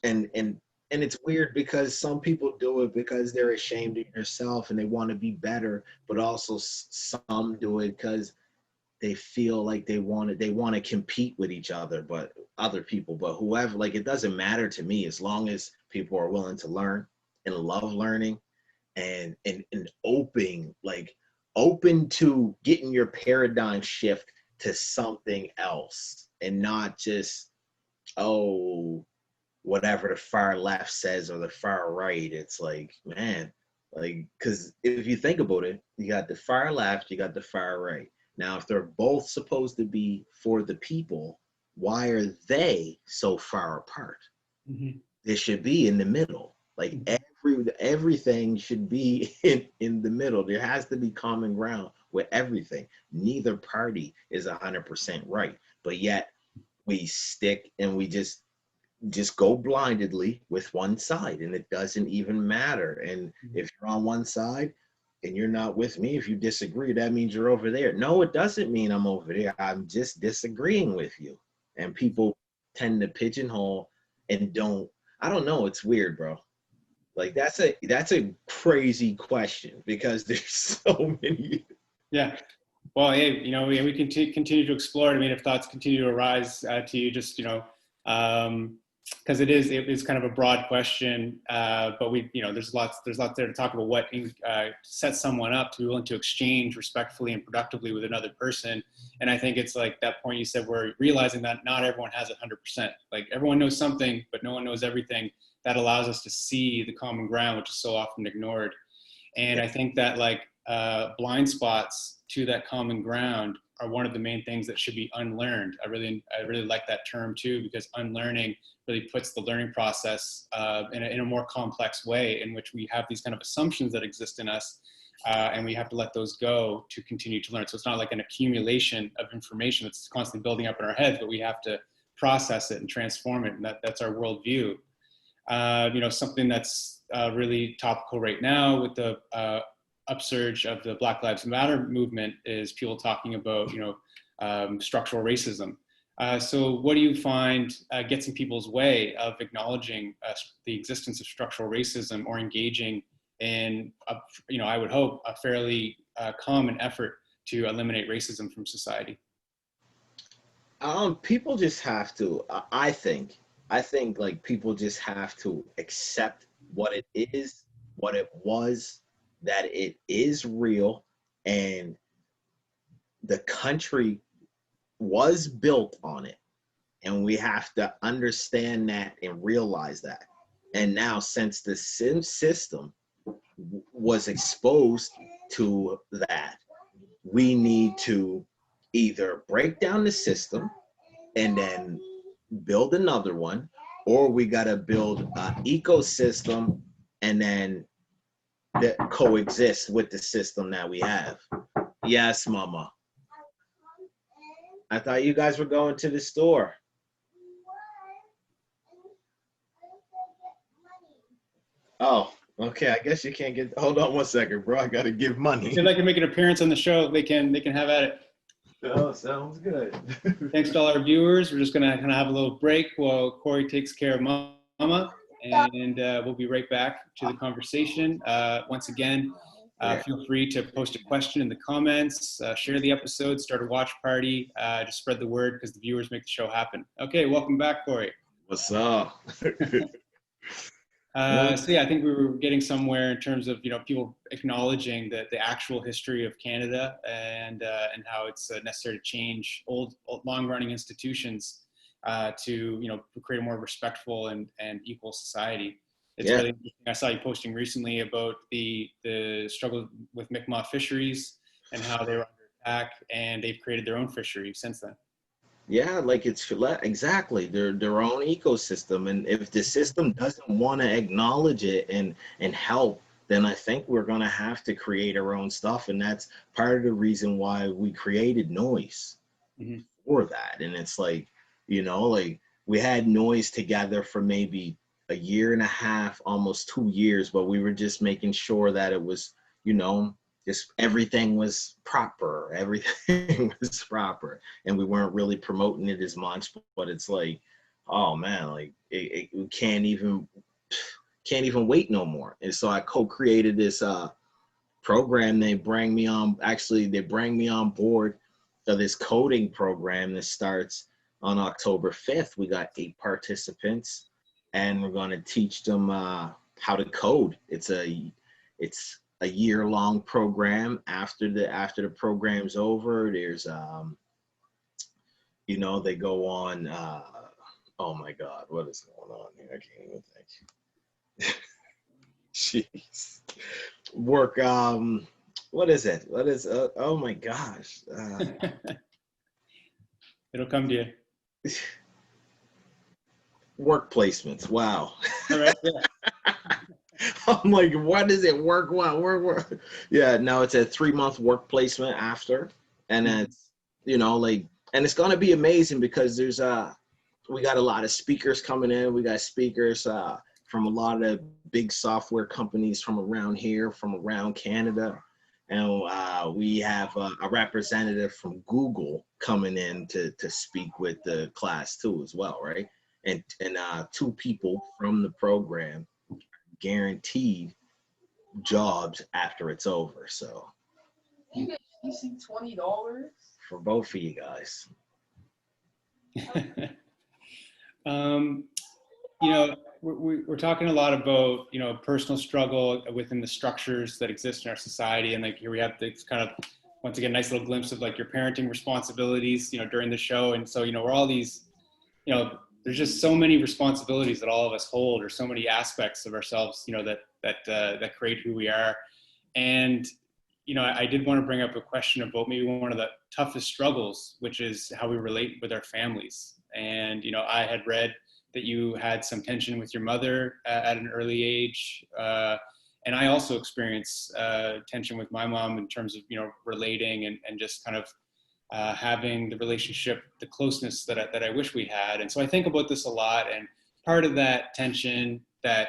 and and and it's weird because some people do it because they're ashamed of themselves and they want to be better, but also some do it because they feel like they want to compete with each other, but other people, but whoever, like, it doesn't matter to me as long as people are willing to learn and love learning and open to getting your paradigm shift to something else and not just, oh, whatever the far left says or the far right. It's like, man, like, because if you think about it, you got the far left, you got the far right. Now, if they're both supposed to be for the people, why are they so far apart? Mm-hmm. They should be in the middle. Like everything should be in the middle. There has to be common ground with everything. Neither party is 100% right, but yet we stick and we just go blindedly with one side, and it doesn't even matter. And if you're on one side and you're not with me, if you disagree, that means you're over there. No, it doesn't mean I'm over there. I'm just disagreeing with you. And people tend to pigeonhole and I don't know. It's weird, bro. Like that's a crazy question because there's so many. Yeah. Well, hey, we can continue to explore it. I mean, if thoughts continue to arise to you, just, because it is kind of a broad question, but there's lots there to talk about what sets someone up to be willing to exchange respectfully and productively with another person. And I think it's like that point you said, we're realizing that not everyone has 100%. Like everyone knows something, but no one knows everything. That allows us to see the common ground, which is so often ignored. And I think that blind spots to that common ground are one of the main things that should be unlearned. I really like that term too, because unlearning really puts the learning process in a more complex way, in which we have these kind of assumptions that exist in us, and we have to let those go to continue to learn. So it's not like an accumulation of information that's constantly building up in our heads, but we have to process it and transform it, and that's our worldview. something that's really topical right now with the upsurge of the Black Lives Matter movement is people talking about, structural racism. So what do you find gets in people's way of acknowledging the existence of structural racism or engaging in, I would hope, a fairly common effort to eliminate racism from society? People just have to, I think like people just have to accept what it is, what it was, that it is real, and the country was built on it. And we have to understand that and realize that. And now, since the system was exposed to that, we need to either break down the system and then build another one, or we got to build an ecosystem and then that coexist with the system that we have. Yes, mama. I thought you guys were going to the store. Oh, okay. I guess you can't get. Hold on one second, bro. I gotta give money. If they'd like to make an appearance on the show, they can have at it. Oh, sounds good. Thanks to all our viewers. We're just gonna kind of have a little break while Corey takes care of Mama, and we'll be right back to the conversation. Once again, feel free to post a question in the comments, share the episode, start a watch party, just spread the word because the viewers make the show happen. Okay, welcome back, Corey. What's up? So yeah, I think we were getting somewhere in terms of people acknowledging the actual history of Canada and how it's necessary to change old long-running institutions to create a more respectful and equal society. It's really interesting. I saw you posting recently about the struggle with Mi'kmaq fisheries and how they were under attack, and they've created their own fishery since then. Yeah, like it's exactly their own ecosystem, and if the system doesn't want to acknowledge it and help, then I think we're gonna have to create our own stuff, and that's part of the reason why we created Noise for that. And it's like, like we had Noise together for maybe a year and a half, almost 2 years, but we were just making sure that it was, just everything was proper, and we weren't really promoting it as much. But it's like, oh man, like it can't even wait no more. And so I co-created this program. They bring me on board to this coding program that starts on October 5th. We got 8 participants, and we're going to teach them how to code. It's a year-long program. After the program's over, there's they go on oh my god, what is going on here? I can't even think. Jeez. Work what is it? Oh my gosh. It'll come to you. Work placements. Wow. All right. Yeah. I'm like, what is it? Work. Yeah, no, it's a 3-month work placement after. And it's, and it's going to be amazing because there's we got a lot of speakers coming in. We got speakers from a lot of big software companies from around here, from around Canada. And we have a representative from Google coming in to speak with the class too as well, right? And 2 people from the program guaranteed jobs after it's over. So you get $20 for both of you guys. We're talking a lot about personal struggle within the structures that exist in our society, and like here we have this kind of once again nice little glimpse of like your parenting responsibilities during the show. And so we're all these there's just so many responsibilities that all of us hold, or so many aspects of ourselves, that create who we are. And, I did want to bring up a question about maybe one of the toughest struggles, which is how we relate with our families. And, I had read that you had some tension with your mother at an early age. And I also experienced tension with my mom in terms of, relating and just kind of having the relationship, the closeness that I wish we had. And so I think about this a lot. And part of that tension that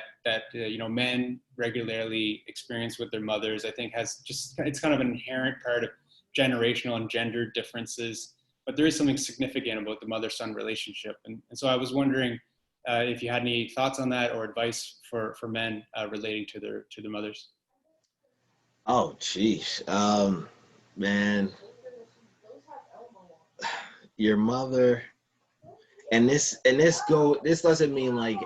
men regularly experience with their mothers, I think it's kind of an inherent part of generational and gender differences, but there is something significant about the mother-son relationship. And so I was wondering if you had any thoughts on that or advice for men relating to their mothers. Oh, geez. Man, your mother, and this doesn't mean like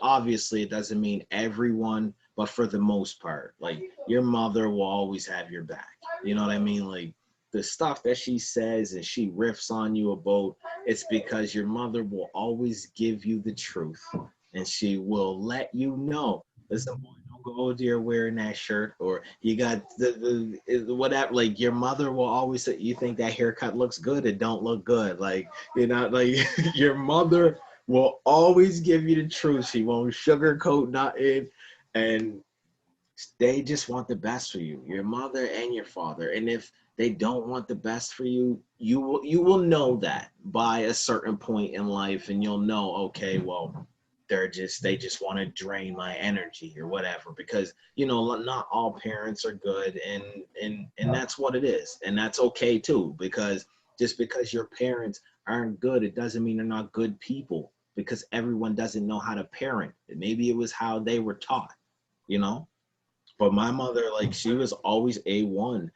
obviously it doesn't mean everyone, but for the most part, like your mother will always have your back. You know what I mean? Like the stuff that she says and she riffs on you about, it's because your mother will always give you the truth, and she will let you know, listen, boy, don't go there wearing that shirt, or you got the whatever. Like your mother will always say, you think that haircut looks good, it don't look good. Like, you know, like your mother will always give you the truth. She won't sugarcoat nothing, and they just want the best for you, your mother and your father. And if they don't want the best for you, you will know that by a certain point in life, and you'll know, okay, well, they just want to drain my energy or whatever, because not all parents are good, and that's what it is, and that's okay too, because just because your parents aren't good, it doesn't mean they're not good people, because everyone doesn't know how to parent. Maybe it was how they were taught, but my mother, like, she was always A1.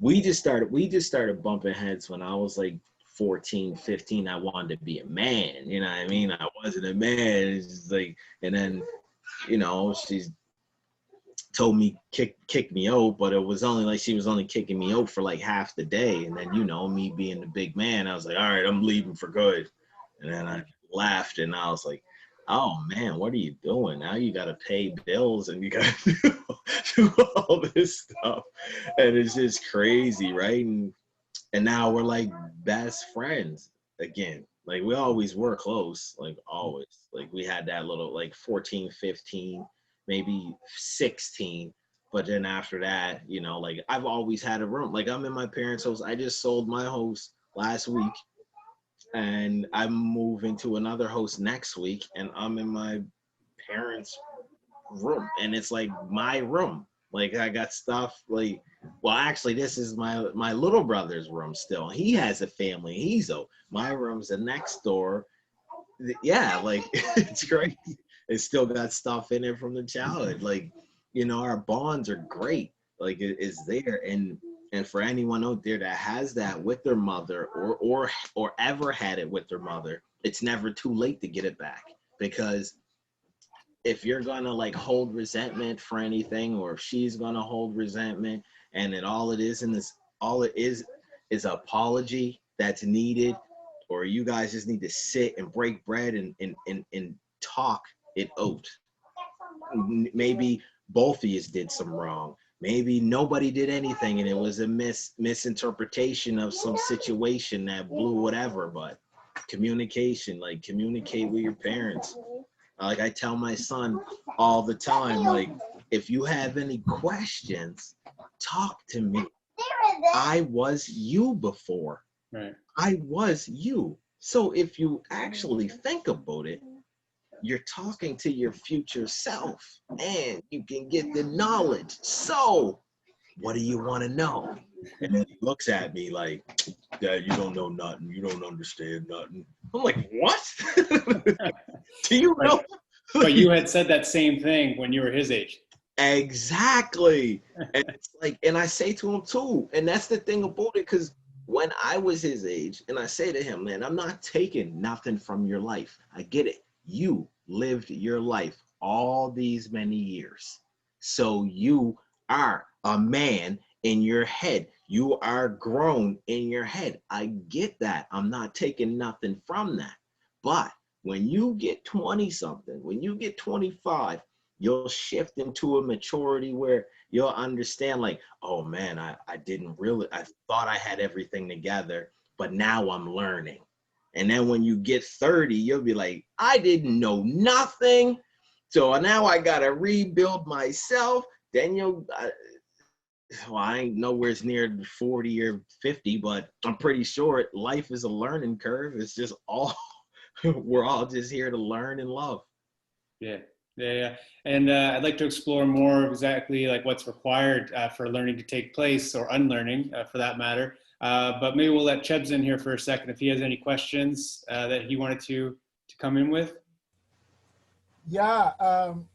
We just started bumping heads when I was like 14, 15. I wanted to be a man, you know what I mean? I wasn't a man. It's just like, and then, she's told me kick me out, but it was only like she was only kicking me out for like half the day. And then, me being the big man, I was like, all right, I'm leaving for good. And then I laughed, and I was like, oh man, what are you doing? Now you got to pay bills, and you got to do all this stuff. And it's just crazy, right? And now we're like best friends again. Like we always were close, like always. Like we had that little like 14, 15, maybe 16. But then after that, like I've always had a room. Like I'm in my parents' house. I just sold my house last week, and I'm moving to another house next week, and I'm in my parents' room, and it's like my room. Like I got stuff like, well, actually, this is my little brother's room still. He has a family. My room's the next door. Yeah, like it's great. It still got stuff in it from the childhood. Like, our bonds are great. Like it is there, and for anyone out there that has that with their mother, or ever had it with their mother, it's never too late to get it back. Because if you're gonna like hold resentment for anything, or if she's gonna hold resentment, and all it is apology that's needed, or you guys just need to sit and break bread and talk it out. Maybe both of you did some wrong. Maybe nobody did anything, and it was a misinterpretation of some situation that blew whatever. But communication, like communicate with your parents. Like I tell my son all the time, like, if you have any questions, talk to me. I was you before. Right. I was you. So if you actually think about it, you're talking to your future self, and you can get the knowledge. So what do you want to know? And then he looks at me like, Dad, you don't know nothing. You don't understand nothing. I'm like, what? Do you know? But you had said that same thing when you were his age. Exactly. And it's like, and I say to him too, and that's the thing about it, because when I was his age, and I say to him, man, I'm not taking nothing from your life. I get it. You lived your life all these many years. So you are a man in your head. You are grown in your head. I get that. I'm not taking nothing from that. But when you get 20 something, when you get 25, you'll shift into a maturity where you'll understand, like, oh man, I thought I had everything together, but now I'm learning. And then when you get 30, you'll be like, I didn't know nothing. So now I got to rebuild myself. Then I ain't nowhere near 40 or 50, but I'm pretty sure life is a learning curve. It's just all we're all just here to learn and love. Yeah, yeah, yeah. And I'd like to explore more exactly like what's required for learning to take place, or unlearning for that matter. But maybe we'll let Chebs in here for a second if he has any questions that he wanted to come in with. Yeah,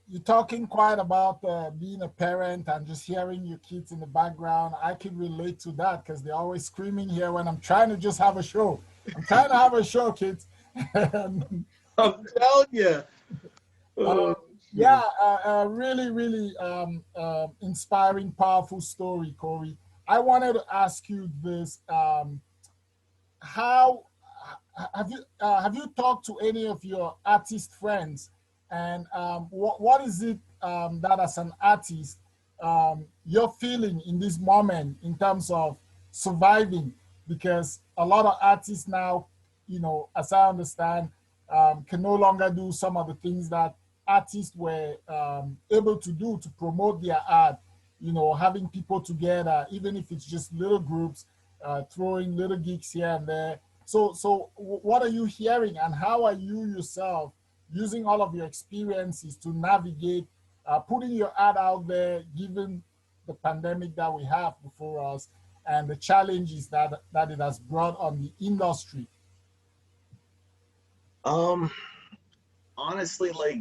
you're talking quite about being a parent and just hearing your kids in the background. I can relate to that because they're always screaming here when I'm trying to just have a show. I'm trying to have a show, kids. I'm telling you. Oh, Yeah, really, really inspiring, powerful story, Corey. I wanted to ask you this: how have you talked to any of your artist friends, and what is it that as an artist you're feeling in this moment in terms of surviving? Because a lot of artists now, as I understand, can no longer do some of the things that artists were able to do to promote their art. Having people together, even if it's just little groups, throwing little gigs here and there. So what are you hearing, and how are you yourself using all of your experiences to navigate putting your art out there, given the pandemic that we have before us and the challenges that it has brought on the industry? Honestly, like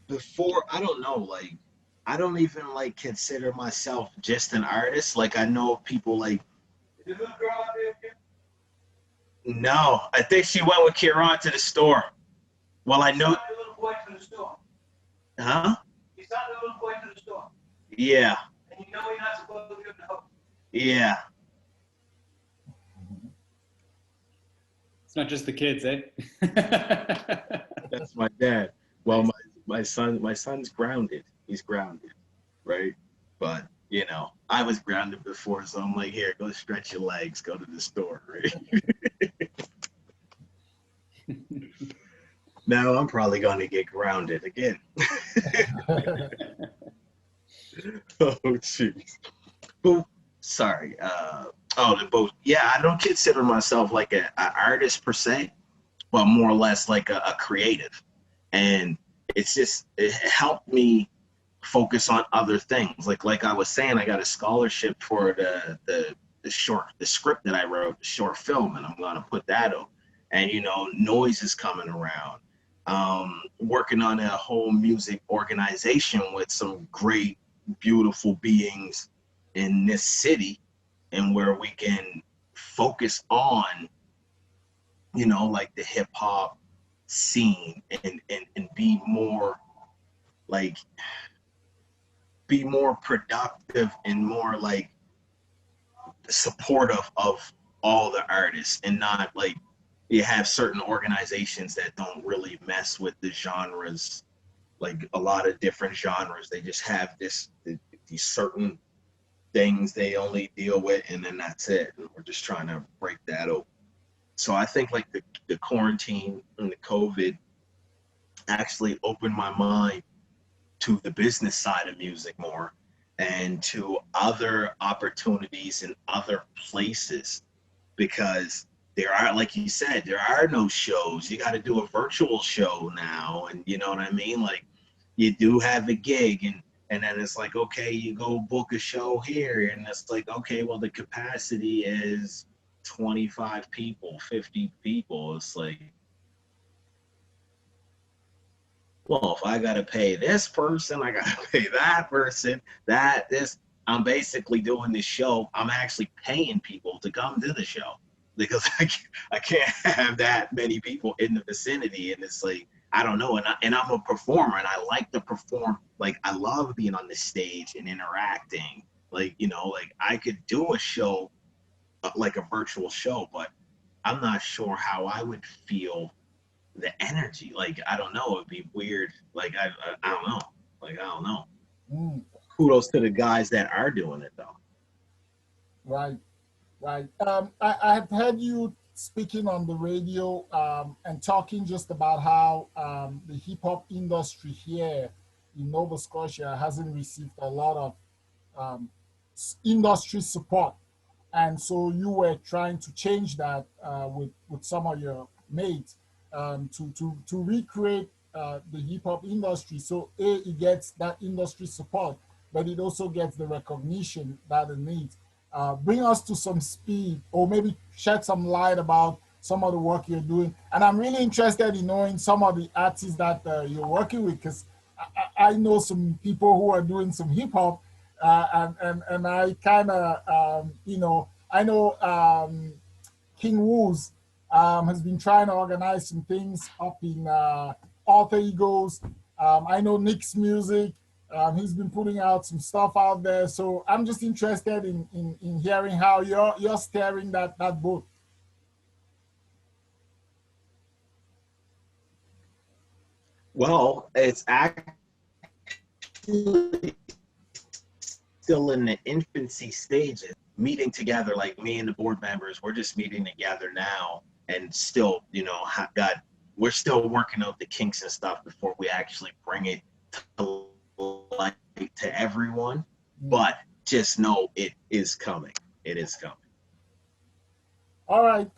before, I don't know, like I don't even like consider myself just an artist. Like I know people like, Is the little girl out there again? no, I think she went with Kieran to the store. Well, I You know, sent the little boy to the store. huh? You sent the little boy to the store. Yeah, And you know you're not supposed to give him the hook. yeah. It's not just the kids, eh? That's my dad. Well, my son's grounded. He's grounded, right? But I was grounded before, so I'm like, here, go stretch your legs, go to the store, right? Now I'm probably gonna get grounded again. Oh, jeez. But sorry. The boat. Yeah, I don't consider myself like an artist per se, but more or less like a creative. And it helped me focus on other things. Like I was saying, I got a scholarship for the script that I wrote, the short film, and I'm gonna put that up. And noise is coming around. Working on a whole music organization with some great, beautiful beings in this city, and where we can focus on like the hip hop scene, and like be more productive and more like supportive of all the artists, and not like you have certain organizations that don't really mess with the genres, like a lot of different genres. They just have these certain things they only deal with, and then that's it. And we're just trying to break that open. So I think like the quarantine and the COVID actually opened my mind to the business side of music more, and to other opportunities in other places, because there are, like you said, there are no shows. You got to do a virtual show now, and you know what I mean? Like you do have a gig, and then it's like, okay, you go book a show here, and it's like, okay, well, the capacity is 25 people, 50 people. It's like, well, if I got to pay this person, I got to pay that person, I'm basically doing this show. I'm actually paying people to come to the show, because I can't have that many people in the vicinity. And it's like, I don't know. And I'm a performer, and I like to perform. Like, I love being on the stage and interacting. Like, like I could do a show, like a virtual show, but I'm not sure how I would feel the energy. Like, I don't know. It'd be weird. Like, I don't know. Like, I don't know. Mm, Kudos to the guys that are doing it, though. right, right. I have heard you speaking on the radio and talking just about how the hip hop industry here in Nova Scotia hasn't received a lot of industry support. and so you were trying to change that with some of your mates to recreate the hip hop industry. So it gets that industry support, but it also gets the recognition that it needs. Bring us to some speed, or maybe shed some light about some of the work you're doing. And I'm really interested in knowing some of the artists that you're working with, because I know some people who are doing some hip hop, and I kind of, I know King Woos has been trying to organize some things up in Alter Egos. I know Nick's music. He's been putting out some stuff out there. So I'm just interested in hearing how you're steering that boat. Well, it's actually still in the infancy stages. Meeting together, like me and the board members, we're just meeting together now, and still, we're still working out the kinks and stuff before we actually bring it to light to everyone. But just know it is coming. It is coming. All right,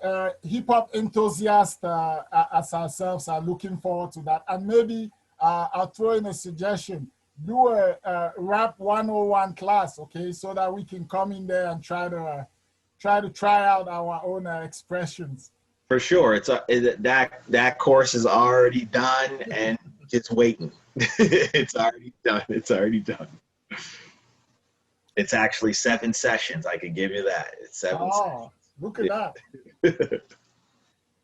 hip hop enthusiasts as ourselves are looking forward to that. And maybe I'll throw in a suggestion. Do a rap 101 class, okay, so that we can come in there and try out our own expressions. For sure, that course is already done and just waiting. It's already done. It's already done. It's actually 7 sessions. I can give you that. It's 7 sessions. Look at that.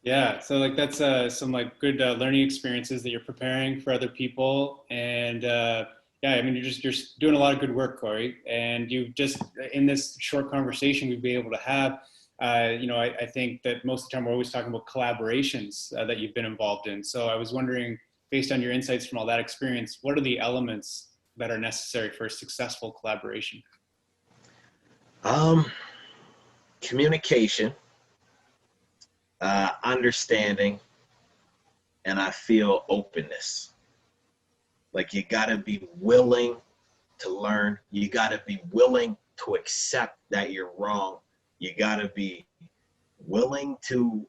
Yeah, so like that's some like good learning experiences that you're preparing for other people, and yeah, I mean you're doing a lot of good work, Corey, and you just in this short conversation we've been able to have, I think that most of the time we're always talking about collaborations that you've been involved in. So I was wondering, based on your insights from all that experience, what are the elements that are necessary for a successful collaboration? Communication, understanding, and I feel openness. Like you gotta be willing to learn. You gotta be willing to accept that you're wrong. You gotta be willing to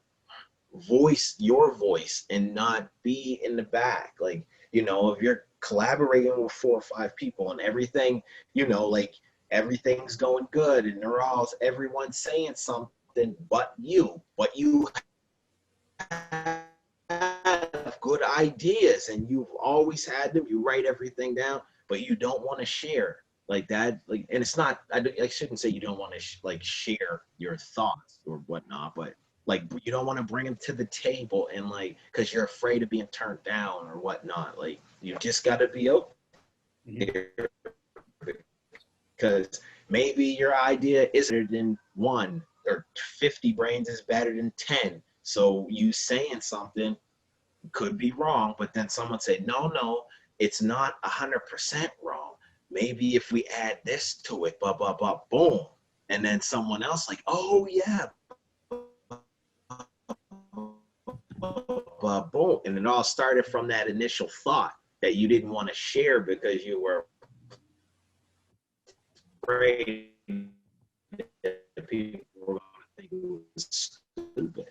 voice your voice and not be in the back. Like, if you're collaborating with 4 or 5 people and everything, like everything's going good and everyone's saying something but you have good ideas and you've always had them. You write everything down, but you don't want to share like that. Like, and it's not, I shouldn't say you don't want to share your thoughts or whatnot, but like you don't want to bring them to the table and like, because you're afraid of being turned down or whatnot. Like you just got to be open. Because maybe your idea is better than 1, or 50 brains is better than 10. So you saying something could be wrong, but then someone said, no, it's not 100% wrong. Maybe if we add this to it, boom. And then someone else like, oh yeah, boom. And it all started from that initial thought that you didn't want to share because you were afraid that people were going to think it was stupid.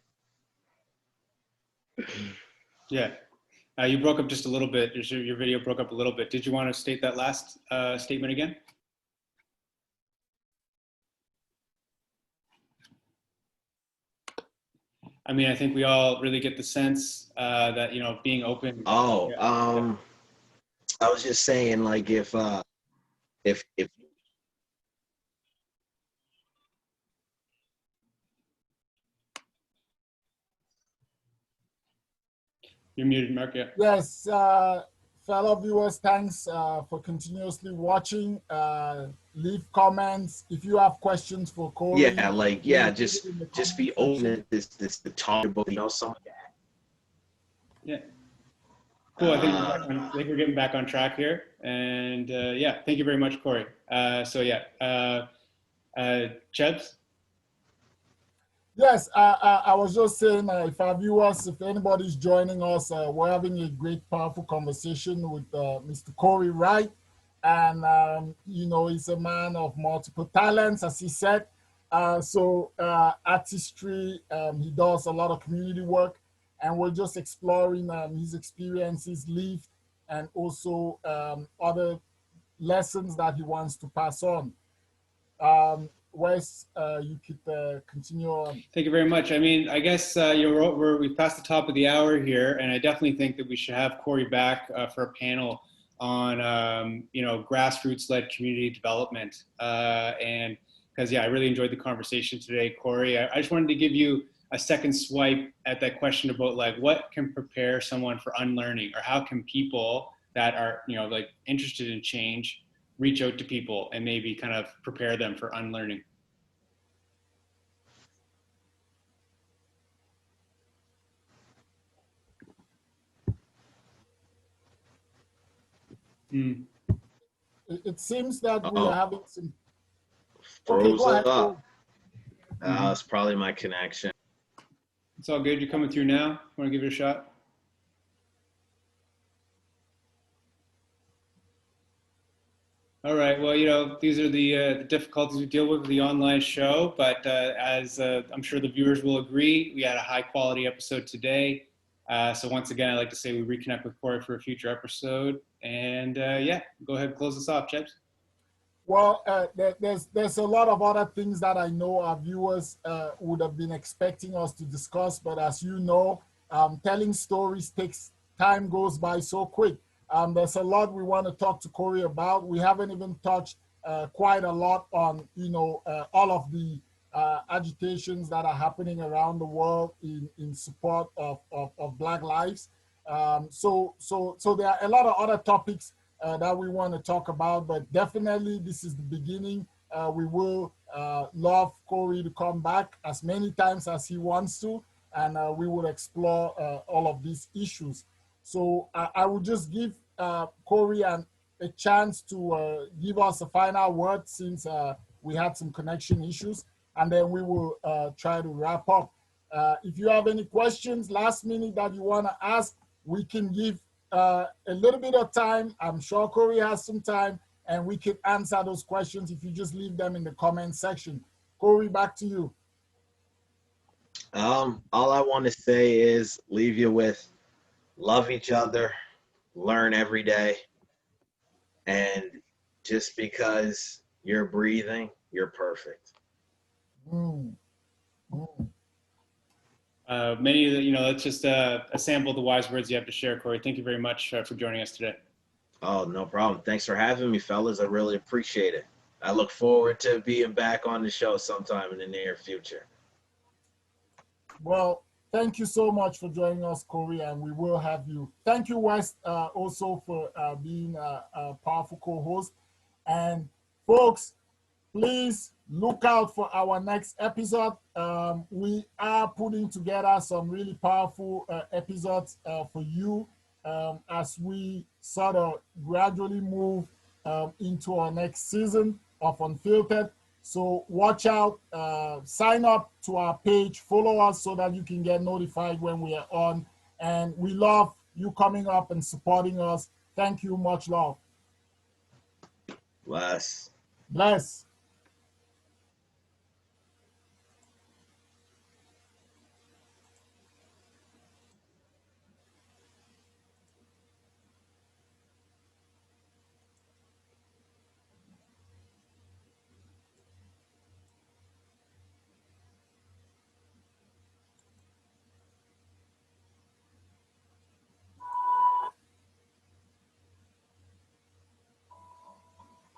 Yeah, you broke up just a little bit. Your video broke up a little bit. Did you want to state that last statement again? I mean, I think we all really get the sense that being open. I was just saying, like, if You're muted, Mark. Yeah. Yes, fellow viewers, thanks for continuously watching. Leave comments if you have questions for Corey. Just be open to this talk about some of that. Yeah. Cool. I think we're getting back on track here, and yeah, thank you very much, Corey. Chebs. Yes, I was just saying, if our viewers, if anybody's joining us, we're having a great, powerful conversation with Mr. Corey Wright. And, he's a man of multiple talents, as he said. Artistry, he does a lot of community work, and we're just exploring his experiences lived and also other lessons that he wants to pass on. Wes, you could continue on. Thank you very much. I mean, I guess we passed the top of the hour here, and I definitely think that we should have Corey back for a panel on grassroots-led community development. And because I really enjoyed the conversation today, Corey. I just wanted to give you a second swipe at that question about like what can prepare someone for unlearning, or how can people that are interested in change reach out to people and maybe kind of prepare them for unlearning. It seems that we are having some. Froze Okay, go ahead. up. It's probably my connection. It's all good. You're coming through now. Want to give it a shot? All right. Well, these are the difficulties we deal with the online show, but as I'm sure the viewers will agree, we had a high quality episode today. So once again, I'd like to say we reconnect with Corey for a future episode. And go ahead and close this off, Chips. Well, there's a lot of other things that I know our viewers would have been expecting us to discuss, but as you know, telling stories takes time, goes by so quick. There's a lot we want to talk to Corey about. We haven't even touched quite a lot on all of the agitations that are happening around the world in support of Black lives. So there are a lot of other topics that we want to talk about, but definitely this is the beginning. We will love Corey to come back as many times as he wants to, and we will explore all of these issues. So I will just give Corey a chance to give us a final word, since we had some connection issues, and then we will try to wrap up. If you have any questions last minute that you want to ask, we can give a little bit of time. I'm sure Corey has some time, and we can answer those questions if you just leave them in the comment section. Corey, back to you. All I want to say is leave you with love each other, learn every day, and just because you're breathing, you're perfect. Many of the, that's just a sample of the wise words you have to share, Corey. Thank you very much for joining us today. Oh, no problem. Thanks for having me, fellas. I really appreciate it. I look forward to being back on the show sometime in the near future. Well, thank you so much for joining us, Corey, and we will have you. Thank you, Wes, also for being a powerful co-host. And folks, please look out for our next episode. We are putting together some really powerful episodes for you as we sort of gradually move into our next season of Unfiltered. So watch out, sign up to our page, follow us so that you can get notified when we are on. And we love you coming up and supporting us. Thank you. Much love. Bless. Bless.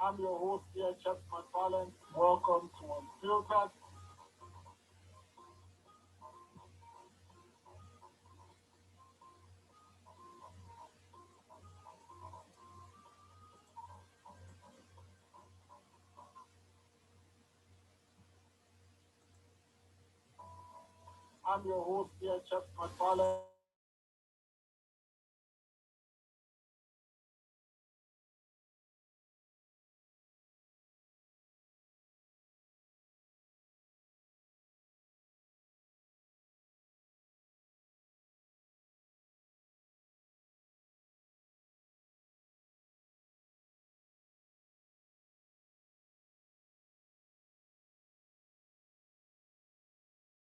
I'm your host here, Chuck McFarland. Welcome to Unfiltered. I'm your host here, Chuck McFarland.